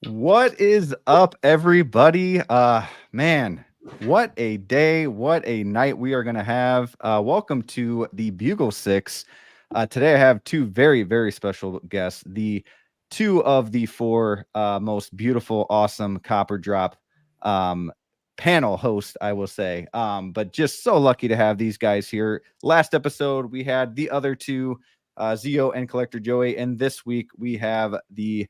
What is up, everybody? Man, what a day, what a night we are going to have. Welcome to the Bugle 6. Today I have two very, very special guests, the two of the four most beautiful, awesome Copper Drop panel host, I will say. But just so lucky to have these guys here. Last episode, we had the other two, Zio and Collector Joey, and this week we have the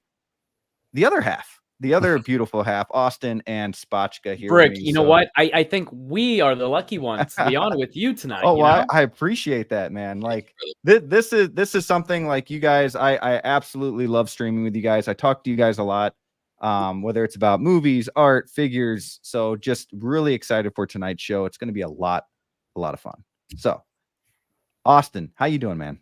other half, the other beautiful half, Austin and Spotchka here. Brick, you know what? I think we are the lucky ones to be on with you tonight. Oh, well, I appreciate that, man. Like this is something like you guys. I absolutely love streaming with you guys. I talk to you guys a lot, whether it's about movies, art, figures. So just really excited for tonight's show. It's going to be a lot of fun. So, Austin, how you doing, man?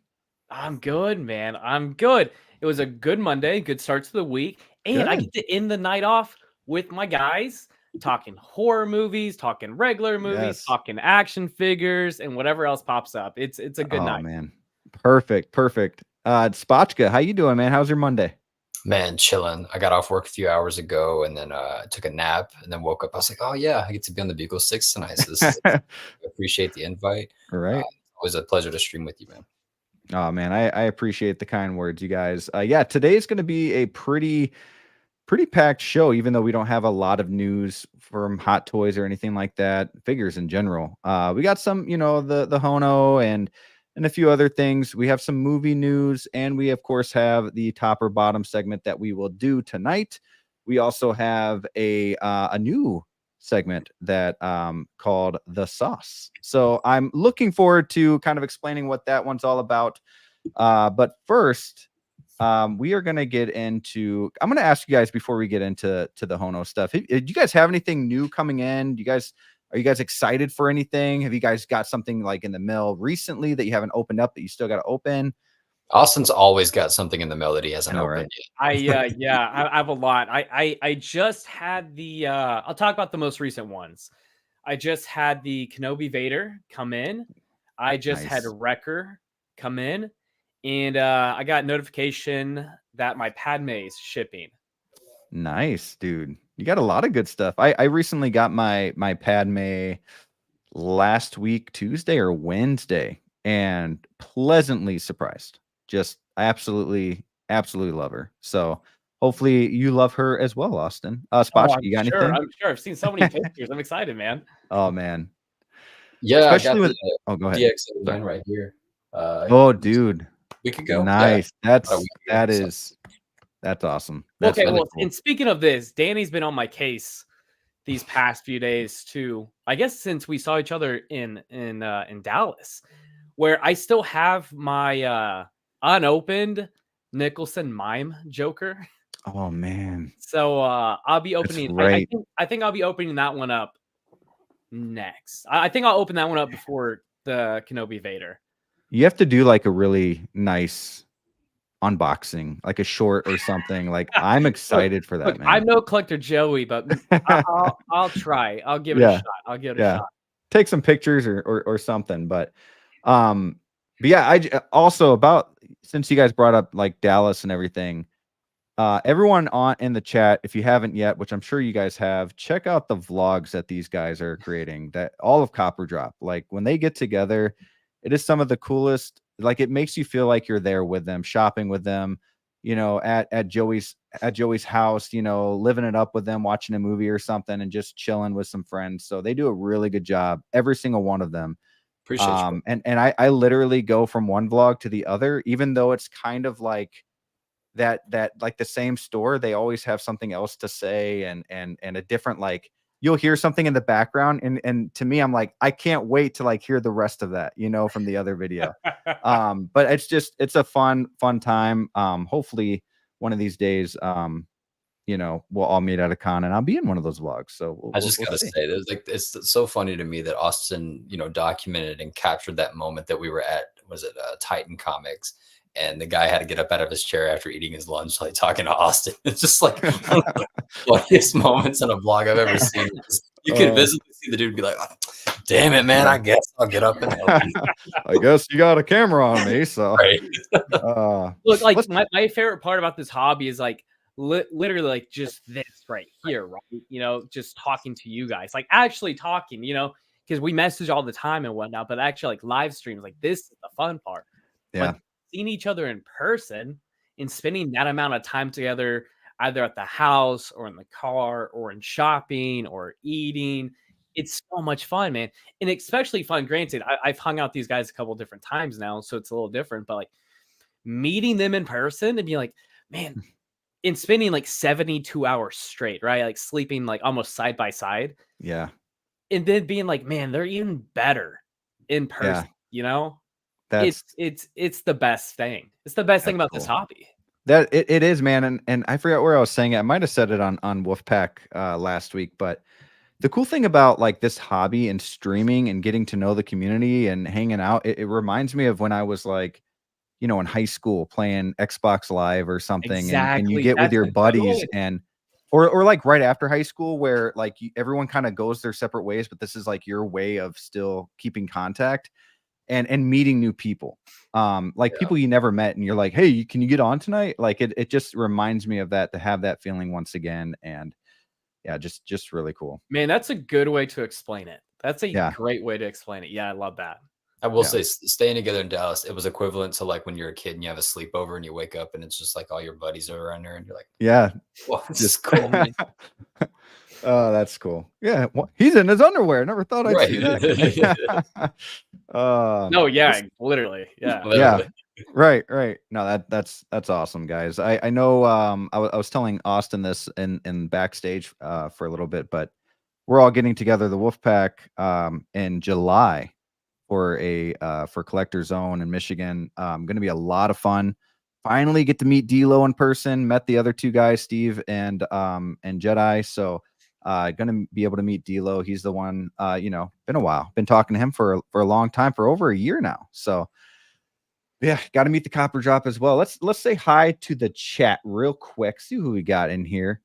I'm good, man. I'm good. It was a good Monday, good start to the week. And Good. I get to end the night off with my guys talking horror movies, talking regular movies, Yes. talking action figures, and whatever else pops up. It's a good night. Man. Perfect. Spotchka, how you doing, man? How's your Monday? Man, chilling. I got off work a few hours ago and then took a nap and then woke up. I was like, oh, yeah, I get to be on the Bugle 6 tonight. So I appreciate the invite. All right. It was a pleasure to stream with you, man. Oh, man, I appreciate the kind words, you guys. Yeah, today's going to be a pretty packed show, even though we don't have a lot of news from Hot Toys or anything like that, figures in general. We got some, the HONO and a few other things. We have some movie news, and we, of course, have the top or bottom segment that we will do tonight. We also have a new segment that called The Sauce. So I'm looking forward to kind of explaining what that one's all about. But first, we are going to get into, I'm going to ask you guys before we get into the HONO stuff. Do you guys have anything new coming in? Are you guys excited for anything? Have you guys got something like in the mail recently that you haven't opened up that you still got to open? Austin's always got something in the mail that he hasn't opened yet. I have a lot. I just had the I'll talk about the most recent ones. I just had the Kenobi Vader come in. I just had a Wrecker come in, and I got notification that my Padme is shipping. Nice, dude. You got a lot of good stuff. I recently got my Padme last week, Tuesday or Wednesday, and pleasantly surprised. Just absolutely love her. So hopefully you love her as well, Austin. Spotchka, you got anything? I'm sure. I've seen so many pictures. I'm excited, man. Oh, man. Yeah, especially I got go ahead. DX9 right here. Oh, dude. week ago. Nice. Yeah, That's awesome. That's Okay, really well, cool. and speaking of this, Danny's been on my case these past few days too. I guess since we saw each other in Dallas, where I still have my unopened Nicholson mime Joker. Oh man. So I'll be opening. right. I think I'll be opening that one up next. I think I'll open that one up before the Kenobi Vader. You have to do like a really nice unboxing, like a short or something. Like I'm excited for that, Look, man. I'm no collector Joey, but I'll try. I'll give it a shot. I'll give it a shot. Take some pictures or something. But yeah, I also about since you guys brought up like Dallas and everything. Everyone in the chat, if you haven't yet, which I'm sure you guys have, check out the vlogs that these guys are creating. That all of Copper Drop, like when they get together, it is some of the coolest. Like it makes you feel like you're there with them, shopping with them, you know, at Joey's house, you know, living it up with them, watching a movie or something, and just chilling with some friends. So they do a really good job, every single one of them. Appreciate you. And I literally go from one vlog to the other, even though it's kind of like that like the same store, they always have something else to say and a different, like you'll hear something in the background and to me I'm like I can't wait to like hear the rest of that, you know, from the other video. But it's a fun time. Hopefully one of these days you know, we'll all meet at a con and I'll be in one of those vlogs. So I just gotta say, there's like it's so funny to me that Austin, you know, documented and captured that moment that we were at. Was it Titan Comics? And the guy had to get up out of his chair after eating his lunch, like talking to Austin. It's just like one of the funniest moments in a vlog I've ever seen. You can visibly see the dude be like, oh, "Damn it, man! I guess I'll get up and help you." I guess you got a camera on me, so right. Look, like my favorite part about this hobby is like literally like just this right here, right? You know, just talking to you guys, like actually talking, you know, because we message all the time and whatnot, but actually like live streams, like this is the fun part. Yeah. But seeing each other in person and spending that amount of time together, either at the house or in the car or in shopping or eating, it's so much fun, man. And especially fun. Granted, I've hung out with these guys a couple different times now, so it's a little different. But like meeting them in person and being like, man, and spending like 72 hours straight, right? Like sleeping like almost side by side. Yeah. And then being like, man, they're even better in person, you know? That's it's the best thing. It's the best thing about this hobby. That it is, man. And I forgot where I was saying it. I might have said it on Wolfpack last week, but the cool thing about like this hobby and streaming and getting to know the community and hanging out, it reminds me of when I was like, you know, in high school playing Xbox Live or something, and you get with your buddies and or like right after high school where like everyone kind of goes their separate ways, but this is like your way of still keeping contact and meeting new people, like people you never met, and you're like, hey, can you get on tonight? Like it just reminds me of that, to have that feeling once again. And yeah, just really cool, man. That's a good way to explain it. That's a great way to explain it. Yeah, I love that. I will say, staying together in Dallas, it was equivalent to like when you're a kid and you have a sleepover and you wake up and it's just like all your buddies are around there and you're like, yeah, well, this is cool. Oh, that's cool. Yeah, well, he's in his underwear. Never thought I'd see that. No, yeah, literally, yeah, literally. Yeah, right. No, that's awesome, guys. I know. I was telling Austin this in backstage for a little bit, but we're all getting together, the Wolfpack, in July for for Collector Zone in Michigan. Going to be a lot of fun. Finally get to meet D-Lo in person. Met the other two guys, Steve and Jedi. So going to be able to meet D-Lo. He's the one, you know, been a while. Been talking to him for a long time, for over a year now. So yeah, got to meet the Copper Drop as well. Let's say hi to the chat real quick. See who we got in here.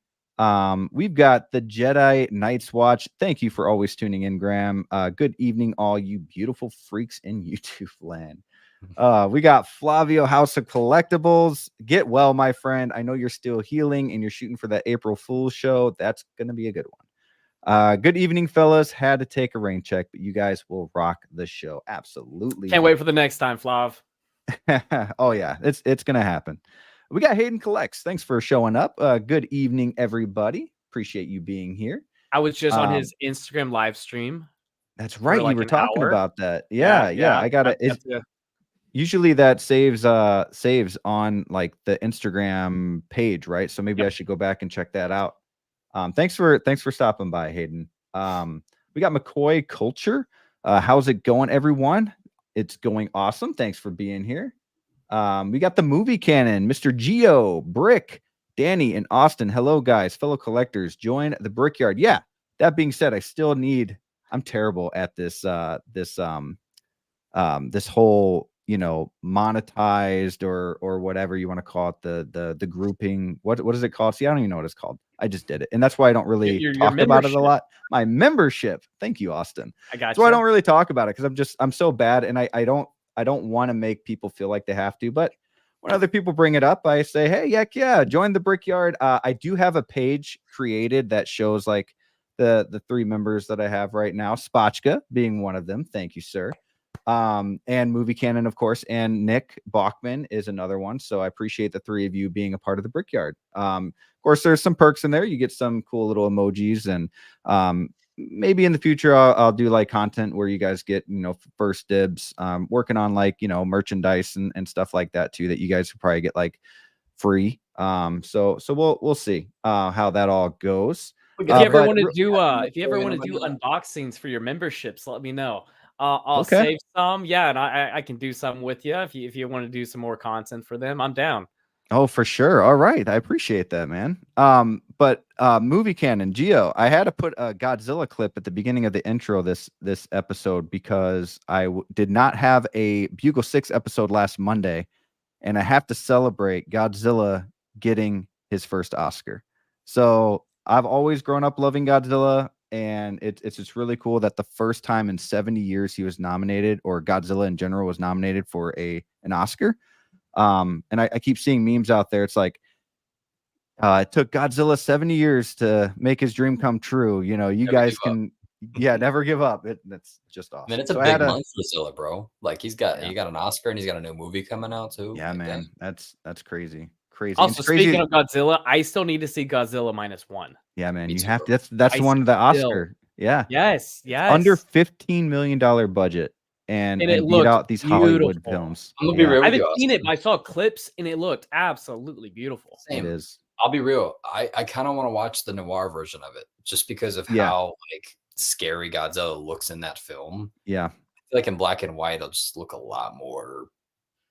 We've got the Jedi Knights Watch. Thank you for always tuning in, Graham. Good evening, all you beautiful freaks in YouTube land. We got Flavio, House of Collectibles. Get well, my friend. I know you're still healing and you're shooting for that April Fool's show. That's gonna be a good one. Good evening, fellas. Had to take a rain check, but you guys will rock the show. Absolutely. Can't wait for the next time, Flav. Oh yeah, it's gonna happen. We got Hayden Collects. Thanks for showing up. Good evening, everybody. Appreciate you being here. I was just on his Instagram live stream. That's right. Like you were talking about that. Yeah. I got it. Usually that saves on like the Instagram page, right? So maybe I should go back and check that out. Thanks for stopping by, Hayden. We got McCoy Culture. How's it going, everyone? It's going awesome. Thanks for being here. We got the movie canon, Mr. Geo, Brick, Danny, and Austin. Hello, guys, fellow collectors. Join the Brickyard. Yeah. That being said, I still need. I'm terrible at this. This whole monetized or whatever you want to call it, the grouping. What is it called? See, I don't even know what it's called. I just did it, and that's why I don't really Your talk about it a membership. lot. My membership. Thank you, Austin. I got That's why I you. don't really talk about it, because I'm so bad, and I don't want to make people feel like they have to. But when other people bring it up, I say, hey, heck yeah, join the Brickyard. I do have a page created that shows like the 3 members that I have right now, Spotchka being one of them. Thank you, sir. And Movie Canon, of course, and Nick Bachman is another one. So I appreciate the 3 of you being a part of the Brickyard. Of course, there's some perks in there. You get some cool little emojis, and maybe in the future I'll do like content where you guys get first dibs. Working on like merchandise and stuff like that too, that you guys will probably get like free. So we'll see how that all goes. If you ever want to do unboxings for your memberships, let me know. I'll save some. Yeah, and I can do something with you if you want to do some more content for them. I'm down. Oh, for sure. All right. I appreciate that, man. But movie canon, Geo, I had to put a Godzilla clip at the beginning of the intro this episode because I did not have a Bugle 6 episode last Monday, and I have to celebrate Godzilla getting his first Oscar. So I've always grown up loving Godzilla, and it's just really cool that the first time in 70 years he was nominated, or Godzilla in general was nominated for an Oscar. And I keep seeing memes out there. It's like, it took Godzilla 70 years to make his dream come true. You Never guys can, never give up. That's just awesome. Man, it's a big month for Zilla, bro. Like he got an Oscar, and he's got a new movie coming out too. Yeah, like, man, that's crazy. Also, speaking of Godzilla, I still need to see Godzilla -1. Yeah, man, you have to. That's the one, the Oscar. Yeah. Yes. Under $15 million budget. And it beat out these beautiful. Hollywood films. I'm gonna be real. I haven't seen it, but I saw clips and it looked absolutely beautiful. Same. It is. I'll be real. I kind of want to watch the noir version of it just because of how like scary Godzilla looks in that film. Yeah. I feel like in black and white, it'll just look a lot more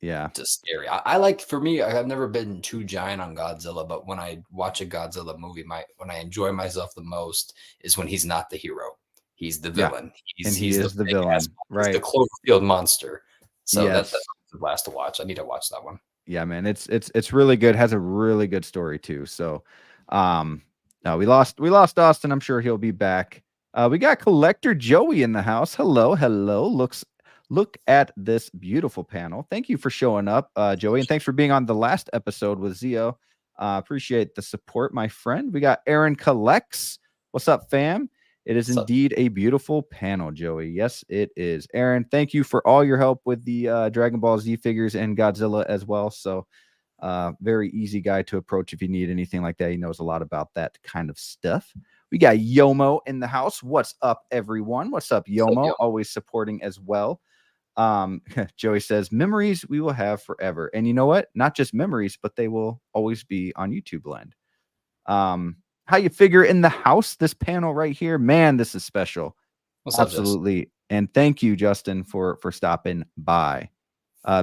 just scary. I like, for me, I've never been too giant on Godzilla, but when I watch a Godzilla movie, when I enjoy myself the most is when he's not the hero. He's the villain. He's the villain. Right. He's the Cloverfield monster. So that's a blast to watch. I need to watch that one. Yeah, man. It's really good. Has a really good story too. So we lost Austin. I'm sure he'll be back. We got Collector Joey in the house. Hello. Look at this beautiful panel. Thank you for showing up, Joey, and thanks for being on the last episode with Zio. Appreciate the support, my friend. We got Aaron Collects. What's up, fam? It is indeed a beautiful panel, Joey. Yes, it is. Aaron, thank you for all your help with the Dragon Ball Z figures and Godzilla as well. So very easy guy to approach if you need anything like that. He knows a lot about that kind of stuff. We got Yomo in the house. What's up, everyone? What's up, Yomo? Always supporting as well. Joey says, memories we will have forever. And you know what? Not just memories, but they will always be on YouTube Blend. How you figure in the house, this panel right here, man, this is special. Absolutely. And thank you, Justin, for stopping by.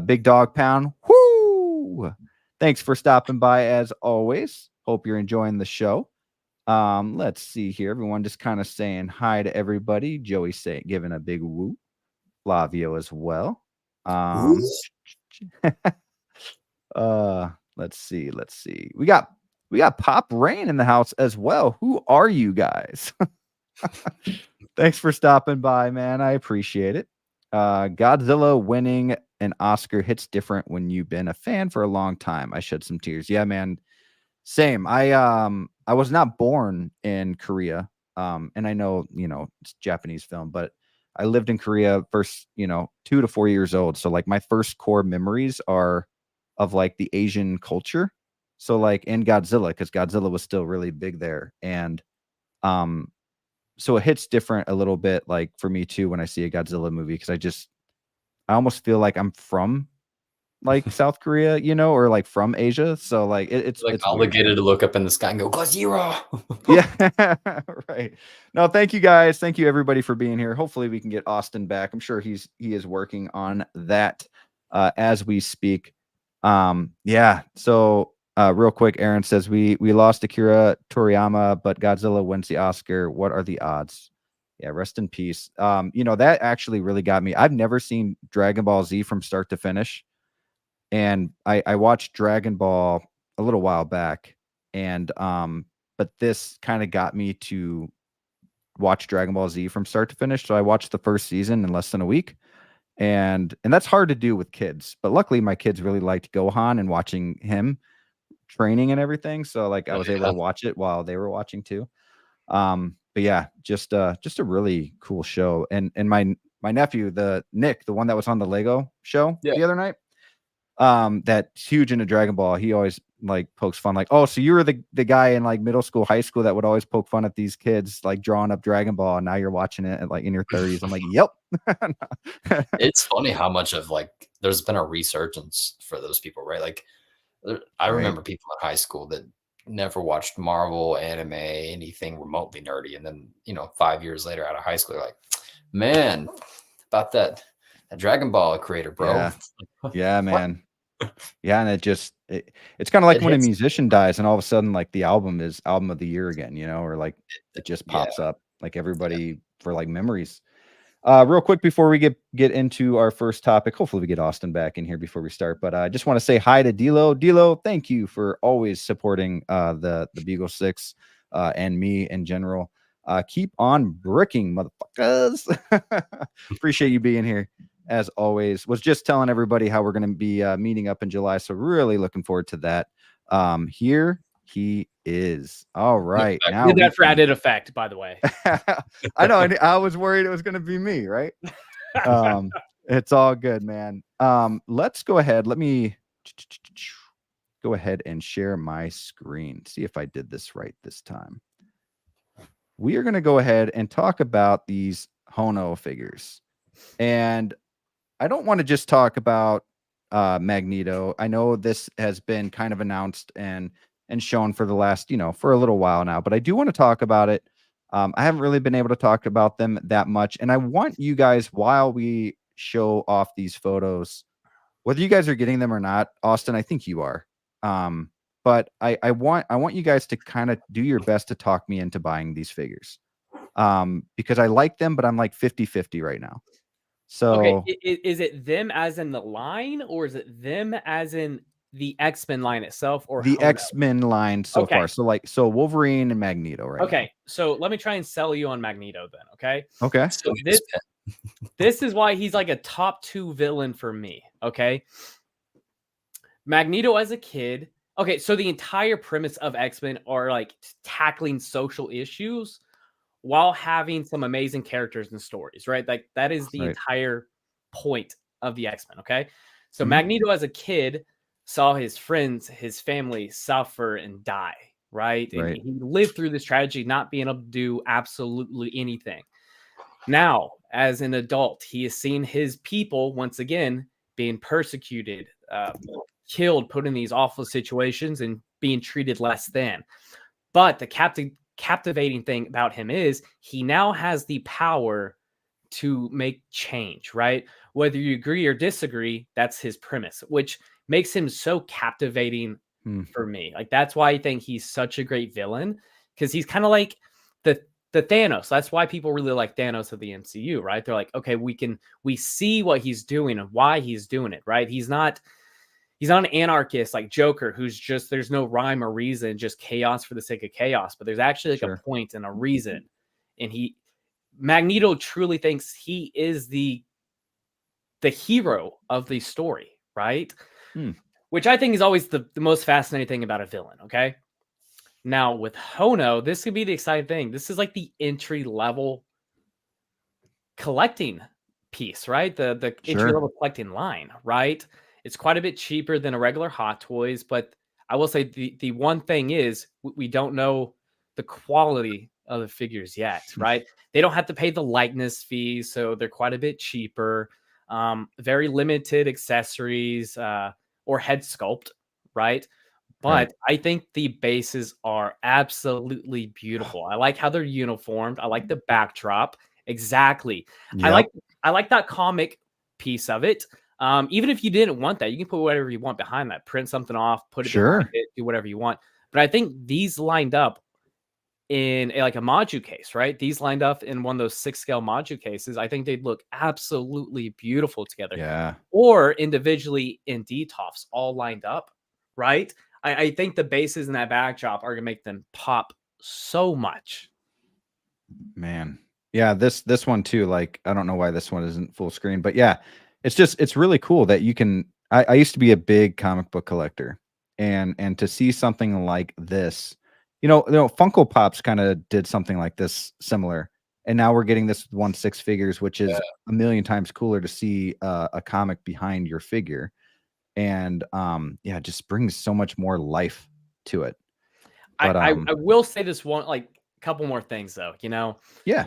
Big Dog Pound. Whoo! Thanks for stopping by as always. Hope you're enjoying the show. Let's see here. Everyone just kind of saying hi to everybody. Joey giving a big woo. Flavio as well. Let's see. We got Pop Rain in the house as well. Who are you guys? Thanks for stopping by, man. I appreciate it. Godzilla winning an Oscar hits different when you've been a fan for a long time. I shed some tears. Yeah, man. Same. I was not born in Korea. And I know, it's a Japanese film, but I lived in Korea first, 2 to 4 years old. So like my first core memories are of like the Asian culture. So like in Godzilla, because Godzilla was still really big there. And so it hits different a little bit, like for me too, when I see a Godzilla movie, because I almost feel like I'm from like South Korea, you know, or like from Asia. So like it's Like it's weird. obligated to look up in the sky and go, Zero. Yeah, right. No, thank you guys. Thank you everybody for being here. Hopefully we can get Austin back. I'm sure he is working on that as we speak. Yeah. So real quick, Aaron says we lost Akira Toriyama, but Godzilla wins the Oscar. What are the odds? Yeah, rest in peace. You know, that actually really got me. I've never seen Dragon Ball Z from start to finish. And I watched Dragon Ball a little while back, and but this kind of got me to watch Dragon Ball Z from start to finish. So I watched the first season in less than a week, and that's hard to do with kids. But luckily, my kids really liked Gohan and watching him training and everything. So like I was able to watch it while they were watching too. But yeah, just a really cool show. And my nephew, the one that was on the Lego show the other night, that's huge into Dragon Ball, he always like pokes fun, like, oh, so you were the guy in like middle school, high school that would always poke fun at these kids like drawing up Dragon Ball, and now you're watching it at like in your 30s. I'm like, yep. It's funny how much of like there's been a resurgence for those people, right? Like I remember people in high school that never watched Marvel, anime, anything remotely nerdy, and then 5 years later out of high school, like, man, about that Dragon Ball creator, bro. Yeah, man. Yeah, and it's kind of like when a musician dies and all of a sudden like the album is album of the year again, or like it just pops up, like everybody for like memories. Real quick before we get into our first topic, hopefully we get Austin back in here before we start, but I just want to say hi to Dilo. Thank you for always supporting the Bugle 6 and me in general. Keep on bricking, motherfuckers. Appreciate you being here as always. Was just telling everybody how we're going to be meeting up in July, so really looking forward to that. Here he is. All right. Now did that for added effect, by the way. I know. I was worried it was going to be me, right? It's all good, man. Let's go ahead. Let me go ahead and share my screen. See if I did this right this time. We are going to go ahead and talk about these HONO figures. And I don't want to just talk about Magneto. I know this has been kind of announced and shown for the last, for a little while now, but I do want to talk about it. I haven't really been able to talk about them that much. And I want you guys, while we show off these photos, whether you guys are getting them or not, Austin, I think you are. But I want you guys to kind of do your best to talk me into buying these figures. Because I like them, but I'm like 50-50 right now. So okay, is it them as in the line, or is it them as in the X-Men line itself, or the HONO? X-Men line so far? So Wolverine and Magneto, right? Okay, so let me try and sell you on Magneto then. Okay. So this is why he's like a top 2 villain for me. Okay, Magneto as a kid. Okay, so the entire premise of X-Men are like tackling social issues while having some amazing characters and stories, right? Like that is the entire point of the X-Men. Okay, so Magneto as a kid saw his friends, his family suffer and die, right? And he lived through this tragedy, not being able to do absolutely anything. Now, as an adult, he has seen his people once again being persecuted, killed, put in these awful situations, and being treated less than. But the captivating thing about him is he now has the power to make change, right? Whether you agree or disagree, that's his premise, which makes him so captivating for me. Like that's why I think he's such a great villain, because he's kind of like the Thanos. That's why people really like Thanos of the MCU, right? They're like, okay, we see what he's doing and why he's doing it, right? He's not an anarchist like Joker, who's just, there's no rhyme or reason, just chaos for the sake of chaos. But there's actually like a point and a reason. And Magneto truly thinks he is the hero of the story, right? Which I think is always the most fascinating thing about a villain. Okay. Now with HONO, this could be the exciting thing. This is like the entry level collecting piece, right? The entry level collecting line, right? It's quite a bit cheaper than a regular Hot Toys, but I will say the one thing is we don't know the quality of the figures yet, right? They don't have to pay the likeness fees, so they're quite a bit cheaper. Very limited accessories or head sculpt, right? But I think the bases are absolutely beautiful. I like how they're uniformed. I like the backdrop. Exactly. Yep. I like that comic piece of it. Even if you didn't want that, you can put whatever you want behind that. Print something off, put it behind it, do whatever you want. But I think these lined up in like a Maju case, right? These lined up in one of those 6-scale Maju cases. I think they'd look absolutely beautiful together. Yeah. Or individually in DTOFs, all lined up, right? I think the bases in that backdrop are gonna make them pop so much. Man. Yeah, this one too. Like, I don't know why this one isn't full screen, but yeah, it's really cool that you can. I used to be a big comic book collector, and to see something like this, Funko Pops kind of did something like this similar, and now we're getting this 1/6 figures, which is a million times cooler to see a comic behind your figure, and yeah, it just brings so much more life to it. But I will say this one, like, couple more things though. Yeah.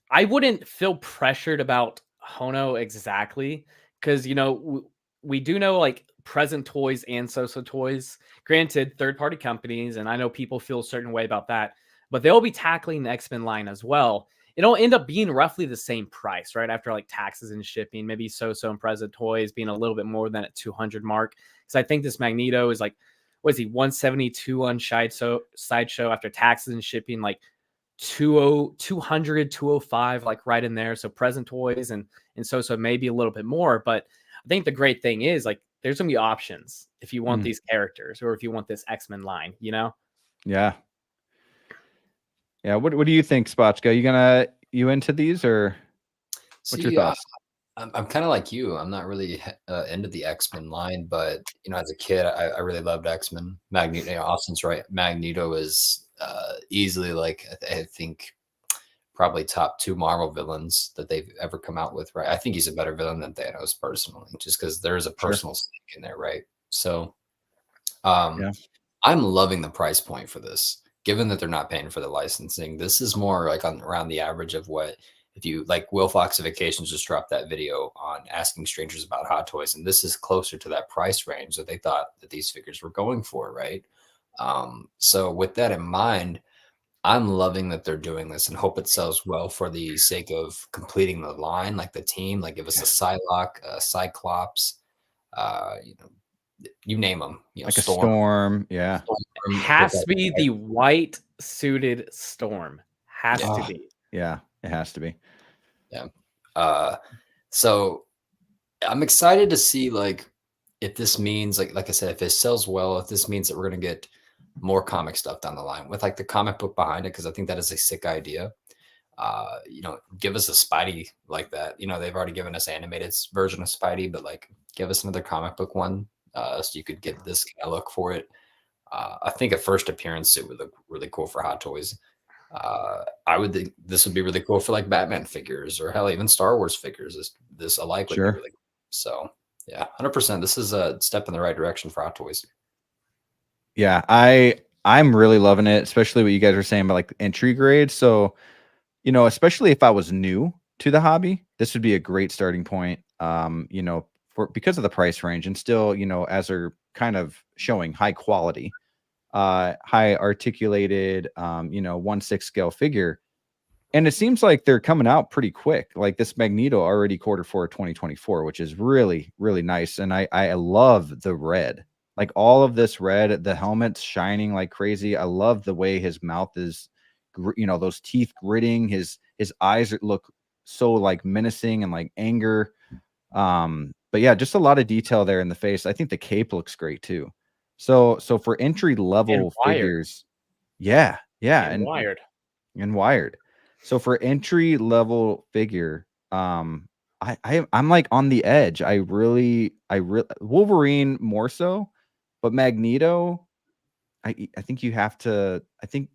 I wouldn't feel pressured about HONO exactly because we do know like Present Toys and Soso Toys. Granted, third-party companies, and I know people feel a certain way about that, but they'll be tackling the X-Men line as well. It'll end up being roughly the same price, right? After like taxes and shipping, maybe Soso and Present Toys being a little bit more than at 200 mark. Because I think this Magneto is like, what is he, 172 on Sideshow after taxes and shipping, like 200, 205, like right in there. So Present Toys and so maybe a little bit more. But I think the great thing is like there's gonna be options if you want these characters or if you want this X-Men line, Yeah. Yeah. What do you think, Spotchka? You into these, or what's your thoughts? I'm kind of like you. I'm not really into the X-Men line, but as a kid, I really loved X-Men. Magneto, Austin's right. Magneto is easily like I think probably top 2 Marvel villains that they've ever come out with, right? I think he's a better villain than Thanos personally, just because there's a personal stake in there, right? So, I'm loving the price point for this, given that they're not paying for the licensing. This is more like around the average of what. If you like, Will Fox Vacations just dropped that video on asking strangers about Hot Toys, and this is closer to that price range that they thought that these figures were going for, right? So with that in mind, I'm loving that they're doing this and hope it sells well for the sake of completing the line, like the team, like give us a Psylocke, a Cyclops, you name them, like a Storm, yeah. Storm, has to be the white suited Storm. Has to be. Yeah, it has to be. Yeah. So I'm excited to see like if this means like I said, if it sells well, if this means that we're gonna get more comic stuff down the line with like the comic book behind it, because I think that is a sick idea. Give us a Spidey like that. They've already given us animated version of Spidey, but like give us another comic book one, so you could get this kind of look for it. I think a first appearance it would look really cool for Hot Toys. I would think this would be really cool for like Batman figures or hell, even Star Wars figures. This alike would be really cool. So yeah, 100%. This is a step in the right direction for Hot Toys. Yeah, I'm really loving it, especially what you guys are saying about like entry grade. So, especially if I was new to the hobby, this would be a great starting point. Because of the price range and still, as they're kind of showing high quality, high articulated, 1/6 scale figure. And it seems like they're coming out pretty quick. Like this Magneto already Q4 2024, which is really, really nice. And I love the red. Like all of this red, the helmet's shining like crazy. I love the way his mouth is, those teeth gritting. His eyes look so like menacing and like anger. But yeah, just a lot of detail there in the face. I think the cape looks great too. So for entry level figures, and wired. So for entry level figure, I'm like on the edge. I really Wolverine more so, but Magneto, I think you have to. I think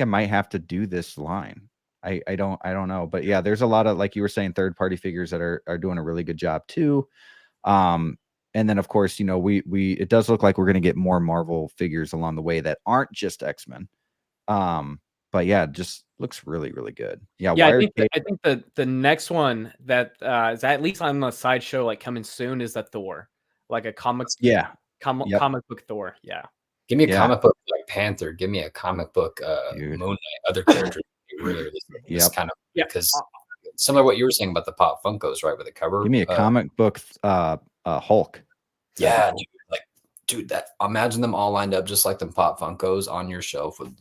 I might have to do this line. I don't know, but yeah, there's a lot of, like you were saying, third party figures that are doing a really good job too. And then of course, it does look like we're going to get more Marvel figures along the way that aren't just X-Men. but yeah, just looks really, really good. Yeah, Yeah, Wired I think the next one that is at least on the sideshow like coming soon is the Thor, like a comic yeah, yep, comic book Thor. Yeah. Give me a yeah, comic book like Panther. Give me a comic book dude, Moon Knight. Other characters really, really just yep. kind of Yeah. because similar to what you were saying about the Pop Funkos, right? With the cover. Give me a comic book Hulk. That'd be Yeah, cool. dude, like dude, that imagine them all lined up just like the Pop Funkos on your shelf with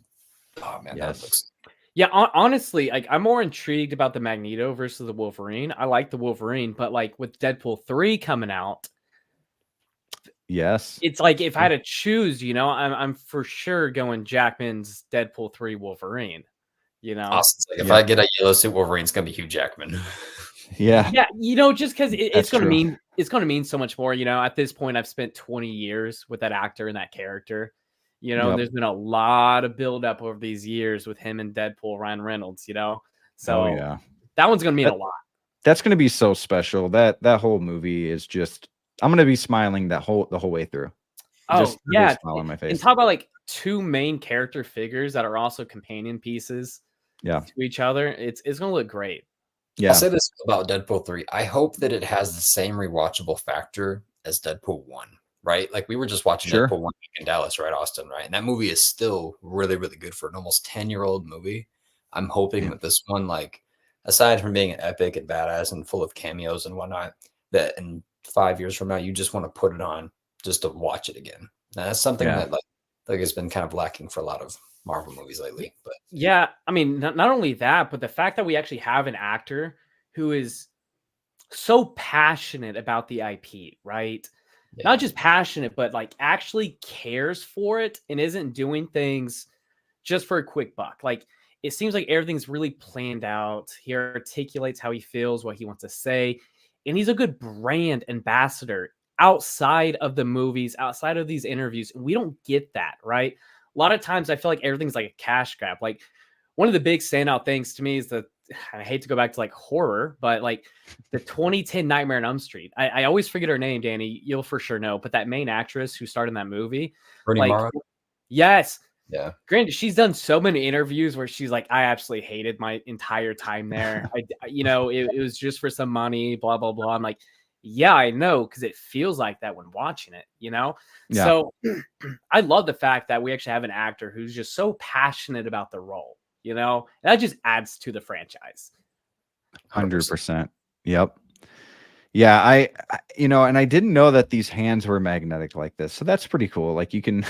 oh man, that looks Yeah, honestly, like I'm more intrigued about the Magneto versus the Wolverine. I like the Wolverine, but like with Deadpool 3 coming out, Yes. it's like if I had to choose, I'm for sure going Jackman's Deadpool 3 Wolverine, Austin's like, if I get a yellow suit Wolverine, it's gonna be Hugh Jackman. Yeah. Yeah, just because it's That's gonna mean so much more. At this point, I've spent 20 years with that actor and that character. And there's been a lot of buildup over these years with him and Deadpool, Ryan Reynolds. So yeah. that one's gonna mean a lot. That's gonna be so special. That whole movie is just. I'm gonna be smiling the whole way through. Oh Just yeah, smile on my face. and talk about like two main character figures that are also companion pieces. Yeah. To each other, it's gonna look great. Yeah. I'll say this about Deadpool 3. I hope that it has the same rewatchable factor as Deadpool 1, right? Like we were just watching Deadpool 1 in Dallas, right, Austin, right? And that movie is still really, really good for an almost 10-year-old movie. I'm hoping that this one, like, aside from being epic and badass and full of cameos and whatnot, that in 5 years from now, you just want to put it on just to watch it again. Now, that's something that like has been kind of lacking for a lot of Marvel movies lately. But yeah, I mean, not only that, but the fact that we actually have an actor who is so passionate about the IP, right? Yeah. Not just passionate, but like actually cares for it and isn't doing things just for a quick buck. Like it seems like everything's really planned out. He articulates how he feels, what he wants to say, and he's a good brand ambassador outside of the movies, outside of these interviews. We don't get that, right? A lot of times I feel like everything's like a cash grab. Like one of the big standout things to me is that I hate to go back to like horror, but like the 2010 Nightmare on Elm Street. I always forget her name, Danny. You'll for sure know, but that main actress who starred in that movie. Rooney Mara? Yes. Yeah. Granted, she's done so many interviews where she's like, I absolutely hated my entire time there. It was just for some money, blah, blah, blah. I'm like, yeah, I know, because it feels like that when watching it, Yeah. So I love the fact that we actually have an actor who's just so passionate about the role, and that just adds to the franchise. 100%. Yep. Yeah, I and I didn't know that these hands were magnetic like this. So that's pretty cool. Like you can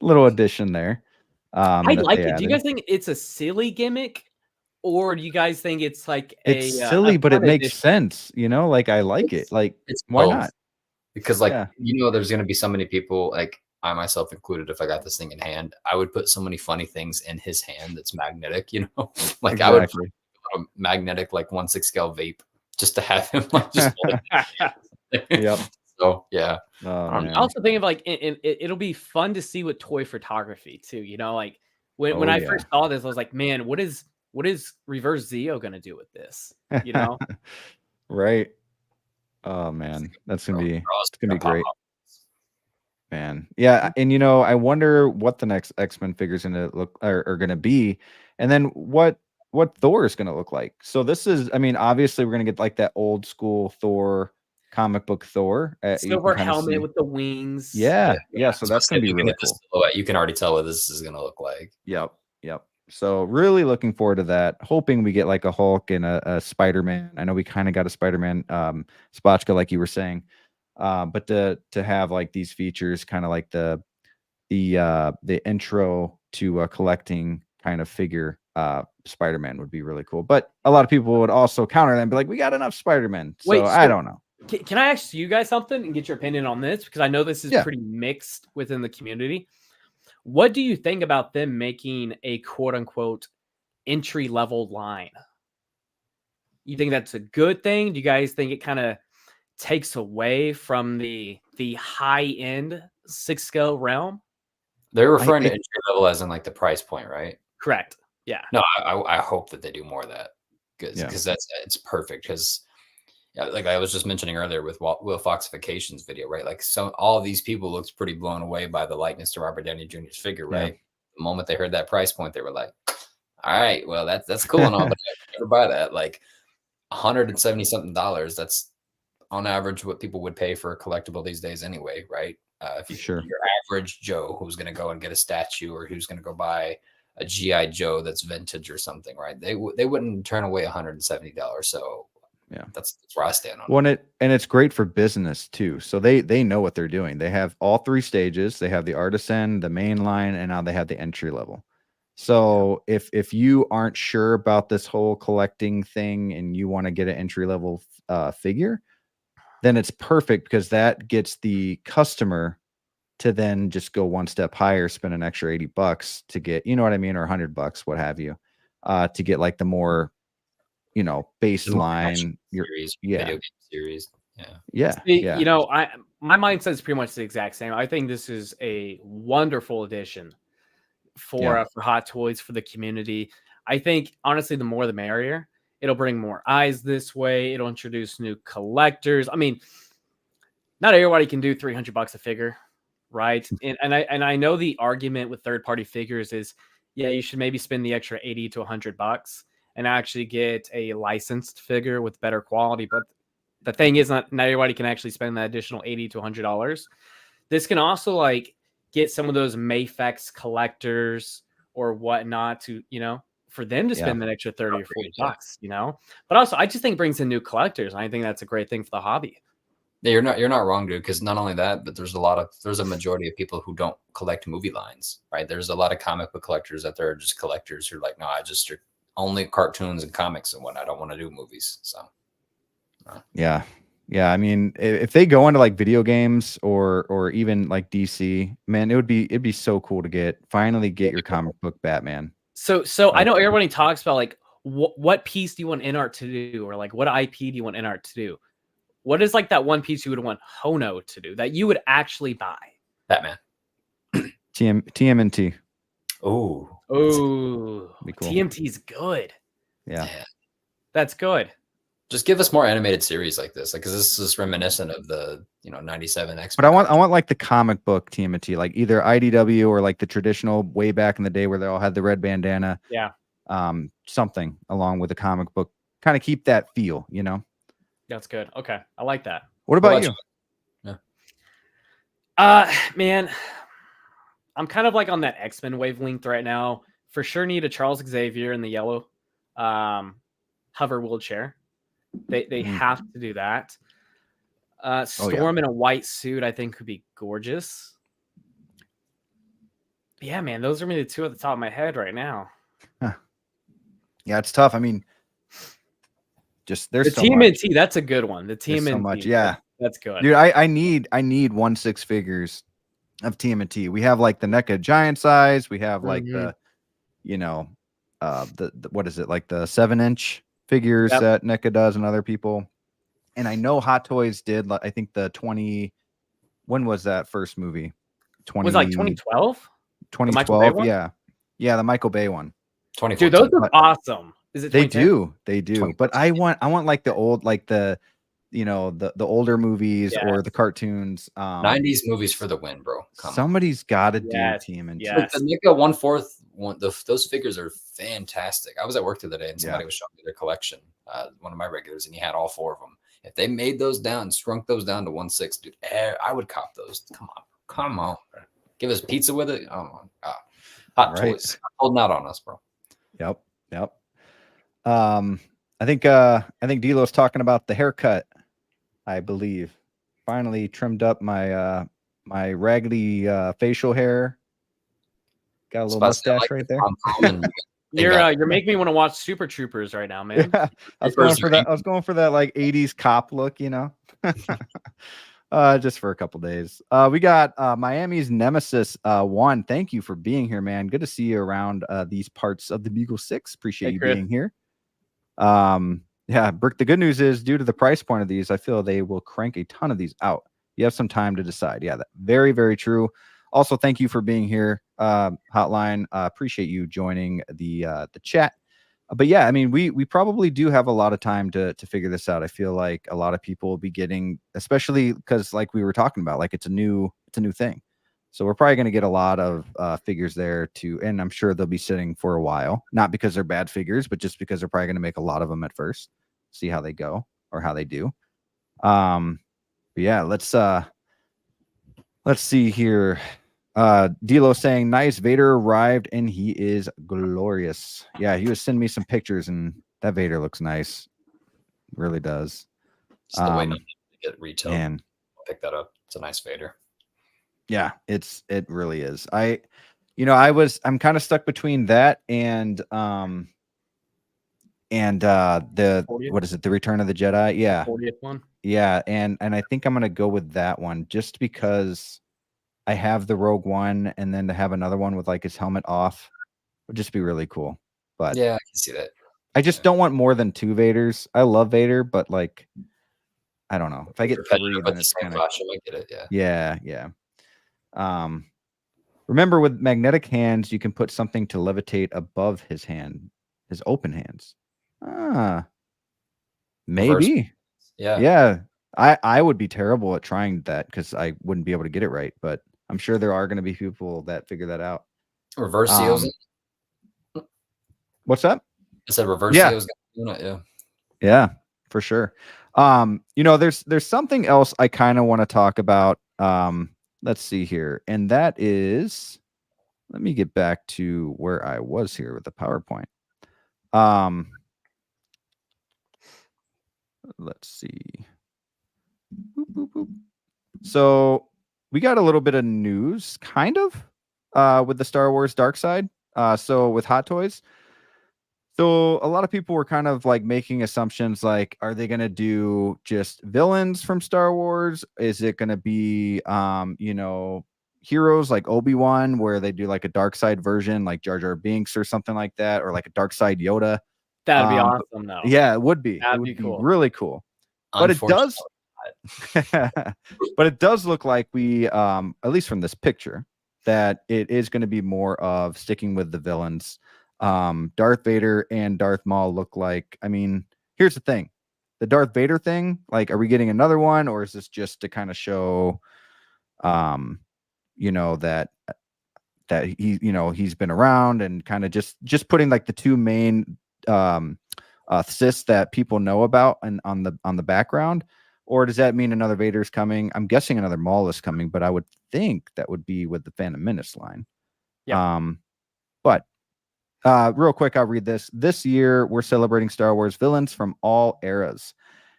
little addition there. I like it. Do you guys think it's a silly gimmick? Or do you guys think it's like it's silly, but it makes sense, like I like it. Like it's why both. not? Because there's gonna be so many people, like I myself included, if I got this thing in hand, I would put so many funny things in his hand that's magnetic, like I would put a magnetic like 1/6 scale vape just to have him like just Yep. So yeah. I also think of like it'll be fun to see with toy photography too, like when I first saw this, I was like, man, what is Reverse Zeo gonna do with this? Right. Oh man, that's gonna be great. Man, yeah, and I wonder what the next X-Men figures gonna look are gonna be, and then what Thor is gonna look like. So this is, I mean, obviously we're gonna get like that old school Thor comic book Thor, silver helmet with the wings. Yeah. So that's gonna be really cool. You can already tell what this is gonna look like. Yep. So really looking forward to that. Hoping we get like a Hulk and a Spider-Man. I know we kind of got a Spider-Man Spotchka, like you were saying. But to have like these features, kind of like the intro to a collecting kind of figure, Spider-Man would be really cool. But a lot of people would also counter that and be like, we got enough Spider-Man. So I don't know. Can I ask you guys something and get your opinion on this? Because I know this is pretty mixed within the community. What do you think about them making a quote unquote entry level line? You think that's a good thing? Do you guys think it kind of takes away from the high end 6 scale realm? They're referring to entry level as in like the price point, right? Correct. Yeah. No, I hope that they do more of that because it's perfect. Because like I was just mentioning earlier with Will Foxification's video, right? Like all of these people looked pretty blown away by the likeness to Robert Downey Jr.'s figure, right? The moment they heard that price point, they were like, All right, well that's cool and all, but I would never buy that. Like $170 something. That's on average what people would pay for a collectible these days anyway, right? If you Sure. your average Joe who's going to go and get a statue, or who's going to go buy a GI Joe that's vintage or something, right? They wouldn't turn away $170. So yeah, that's where I stand on it. Well, and it's great for business too. So they know what they're doing. They have all 3 stages. They have the artisan, the main line, and now they have the entry level. So if you aren't sure about this whole collecting thing and you want to get an entry level figure, then it's perfect, because that gets the customer to then just go one step higher, spend an extra $80 to get, you know what I mean, or $100, what have you, to get like the more, baseline series, yeah, video game series. yeah, See, yeah. My mindset is pretty much the exact same. I think this is a wonderful addition for Hot Toys, for the community. I think honestly, the more the merrier. It'll bring more eyes this way. It'll introduce new collectors. I mean, not everybody can do $300 a figure, right? And I know the argument with third-party figures is, yeah, you should maybe spend the extra $80 to $100 and actually get a licensed figure with better quality. But the thing is, not everybody can actually spend that additional $80 to $100. This can also like get some of those Mayfex collectors or whatnot to, for them to spend that extra 30 or $40, But also, I just think it brings in new collectors. And I think that's a great thing for the hobby. Yeah, you're not wrong, dude. Because not only that, but there's a majority of people who don't collect movie lines, right? There's a lot of comic book collectors out there, are just collectors who are like, no, I just only cartoons and comics and whatnot. I don't want to do movies. So, yeah. I mean, if they go into like video games or even like DC, man, it'd be so cool to finally get your comic book Batman. So I know everybody talks about like what piece do you want InArt to do, or like what IP do you want InArt to do? What is like that one piece you would want HONO to do that you would actually buy? Batman. TMNT. Oh, cool. TMT's good. Yeah, that's good. Just give us more animated series like this, because this is reminiscent of the 97 X. But I want like the comic book TMNT, like either IDW or like the traditional way back in the day where they all had the red bandana. Yeah. Something along with the comic book, kind of keep that feel, That's good. Okay, I like that. What about you? Yeah. Man, I'm kind of like on that X-Men wavelength right now. For sure, need a Charles Xavier in the yellow hover wheelchair. They have to do that. Storm in a white suit, I think, could be gorgeous. But yeah, man, those are maybe the 2 at the top of my head right now. Huh. Yeah, it's tough. I mean, there's the TMNT. That's a good one. The TMNT. So much. Yeah, that's good. Dude, I need 1/6 figures of TMNT. We have like the NECA giant size. We have like the what is it, like the 7-inch figures that NECA does and other people. And I know Hot Toys did, I think the 20, when was that first movie? Was like 2012? 2012, yeah. Yeah, the Michael Bay one. Dude, those are awesome. Is it? They do. But I want like the old, like the the older movies or the cartoons. 90s movies for the win, bro. Somebody's got to do TMNT. Yes. The NECA 1/4 one, those figures are fantastic. I was at work the other day and somebody was showing me their collection, one of my regulars, and he had all 4 of them. If they made those down, shrunk those down to 1/6, dude, I would cop those. Come on, bro. Give us pizza with it. Oh my god, Hot Toys holding out on us, bro. Yep. I think D-Lo's talking about the haircut. I believe finally trimmed up my my raggedy facial hair. Got a little mustache right there. You're making me want to watch Super Troopers right now, man. Yeah, I was going for that like 80s cop look, just for a couple days. We got Miami's Nemesis 1. Thank you for being here, man. Good to see you around these parts of the Bugle 6. Appreciate you being here. Yeah, Brick, the good news is, due to the price point of these, I feel they will crank a ton of these out. You have some time to decide. Yeah, very, very true. Also, thank you for being here, Hotline. Appreciate you joining the chat. But yeah, I mean, we probably do have a lot of time to figure this out. I feel like a lot of people will be getting, especially because like we were talking about, like it's a new thing. So we're probably going to get a lot of figures there too, and I'm sure they'll be sitting for a while. Not because they're bad figures, but just because they're probably going to make a lot of them at first, see how they go or how they do. But yeah, let's see here. Dilo saying, "Nice, Vader arrived and he is glorious." Yeah, he was sending me some pictures, and that Vader looks nice. Really does. Still waiting to get retail. And I'll pick that up. It's a nice Vader. Yeah, it really is. I'm kind of stuck between that and the 40th? what is it? The Return of the Jedi. Yeah. 40th one. Yeah, and I think I'm gonna go with that one just because I have the Rogue One, and then to have another one with like his helmet off would just be really cool. But yeah, I can see that. I just don't want more than 2 Vaders. I love Vader, but like I don't know. If I get 3, then it's kind of I get it. Yeah. Yeah. Remember, with magnetic hands, you can put something to levitate above his hand, his open hands. Maybe. Yeah. I would be terrible at trying that because I wouldn't be able to get it right. But I'm sure there are going to be people that figure that out. Reverse seals. What's that? I said reverse seals. Yeah, for sure. There's something else I kind of want to talk about. Let's see here. And that is, let me get back to where I was here with the PowerPoint. Let's see. Boop, boop, boop. So we got a little bit of news, kind of, with the Star Wars Dark Side. So with Hot Toys. So a lot of people were kind of like making assumptions like, are they going to do just villains from Star Wars? Is it going to be, heroes like Obi-Wan, where they do like a dark side version, like Jar Jar Binks or something like that, or like a dark side Yoda? That'd be awesome. No. Yeah, it would be. That'd it would be cool. Really cool. But it does, but it does look like we, at least from this picture, that it is going to be more of sticking with the villains. Darth Vader and Darth Maul look like, I mean, here's the thing. The Darth Vader thing, like, are we getting another one, or is this just to kind of show, that he, he's been around and kind of just putting like the 2 main Siths that people know about and on the background, or does that mean another Vader's coming? I'm guessing another Maul is coming, but I would think that would be with the Phantom Menace line. Yeah. But real quick, I'll read this. This year, we're celebrating Star Wars villains from all eras.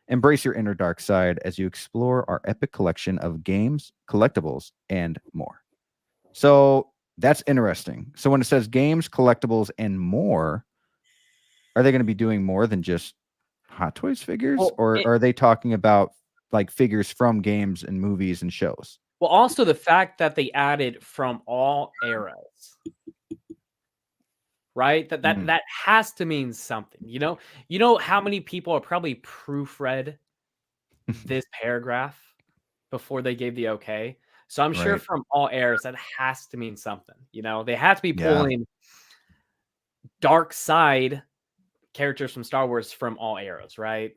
Embrace your inner dark side as you explore our epic collection of games, collectibles, and more. So that's interesting. So when it says games, collectibles, and more, are they going to be doing more than just Hot Toys figures? Or are they talking about like figures from games and movies and shows? Well, also the fact that they added from all eras. Right? That has to mean something. You know how many people are probably proofread this paragraph before they gave the okay. So I'm sure from all eras that has to mean something. They have to be pulling dark side characters from Star Wars from all eras, right?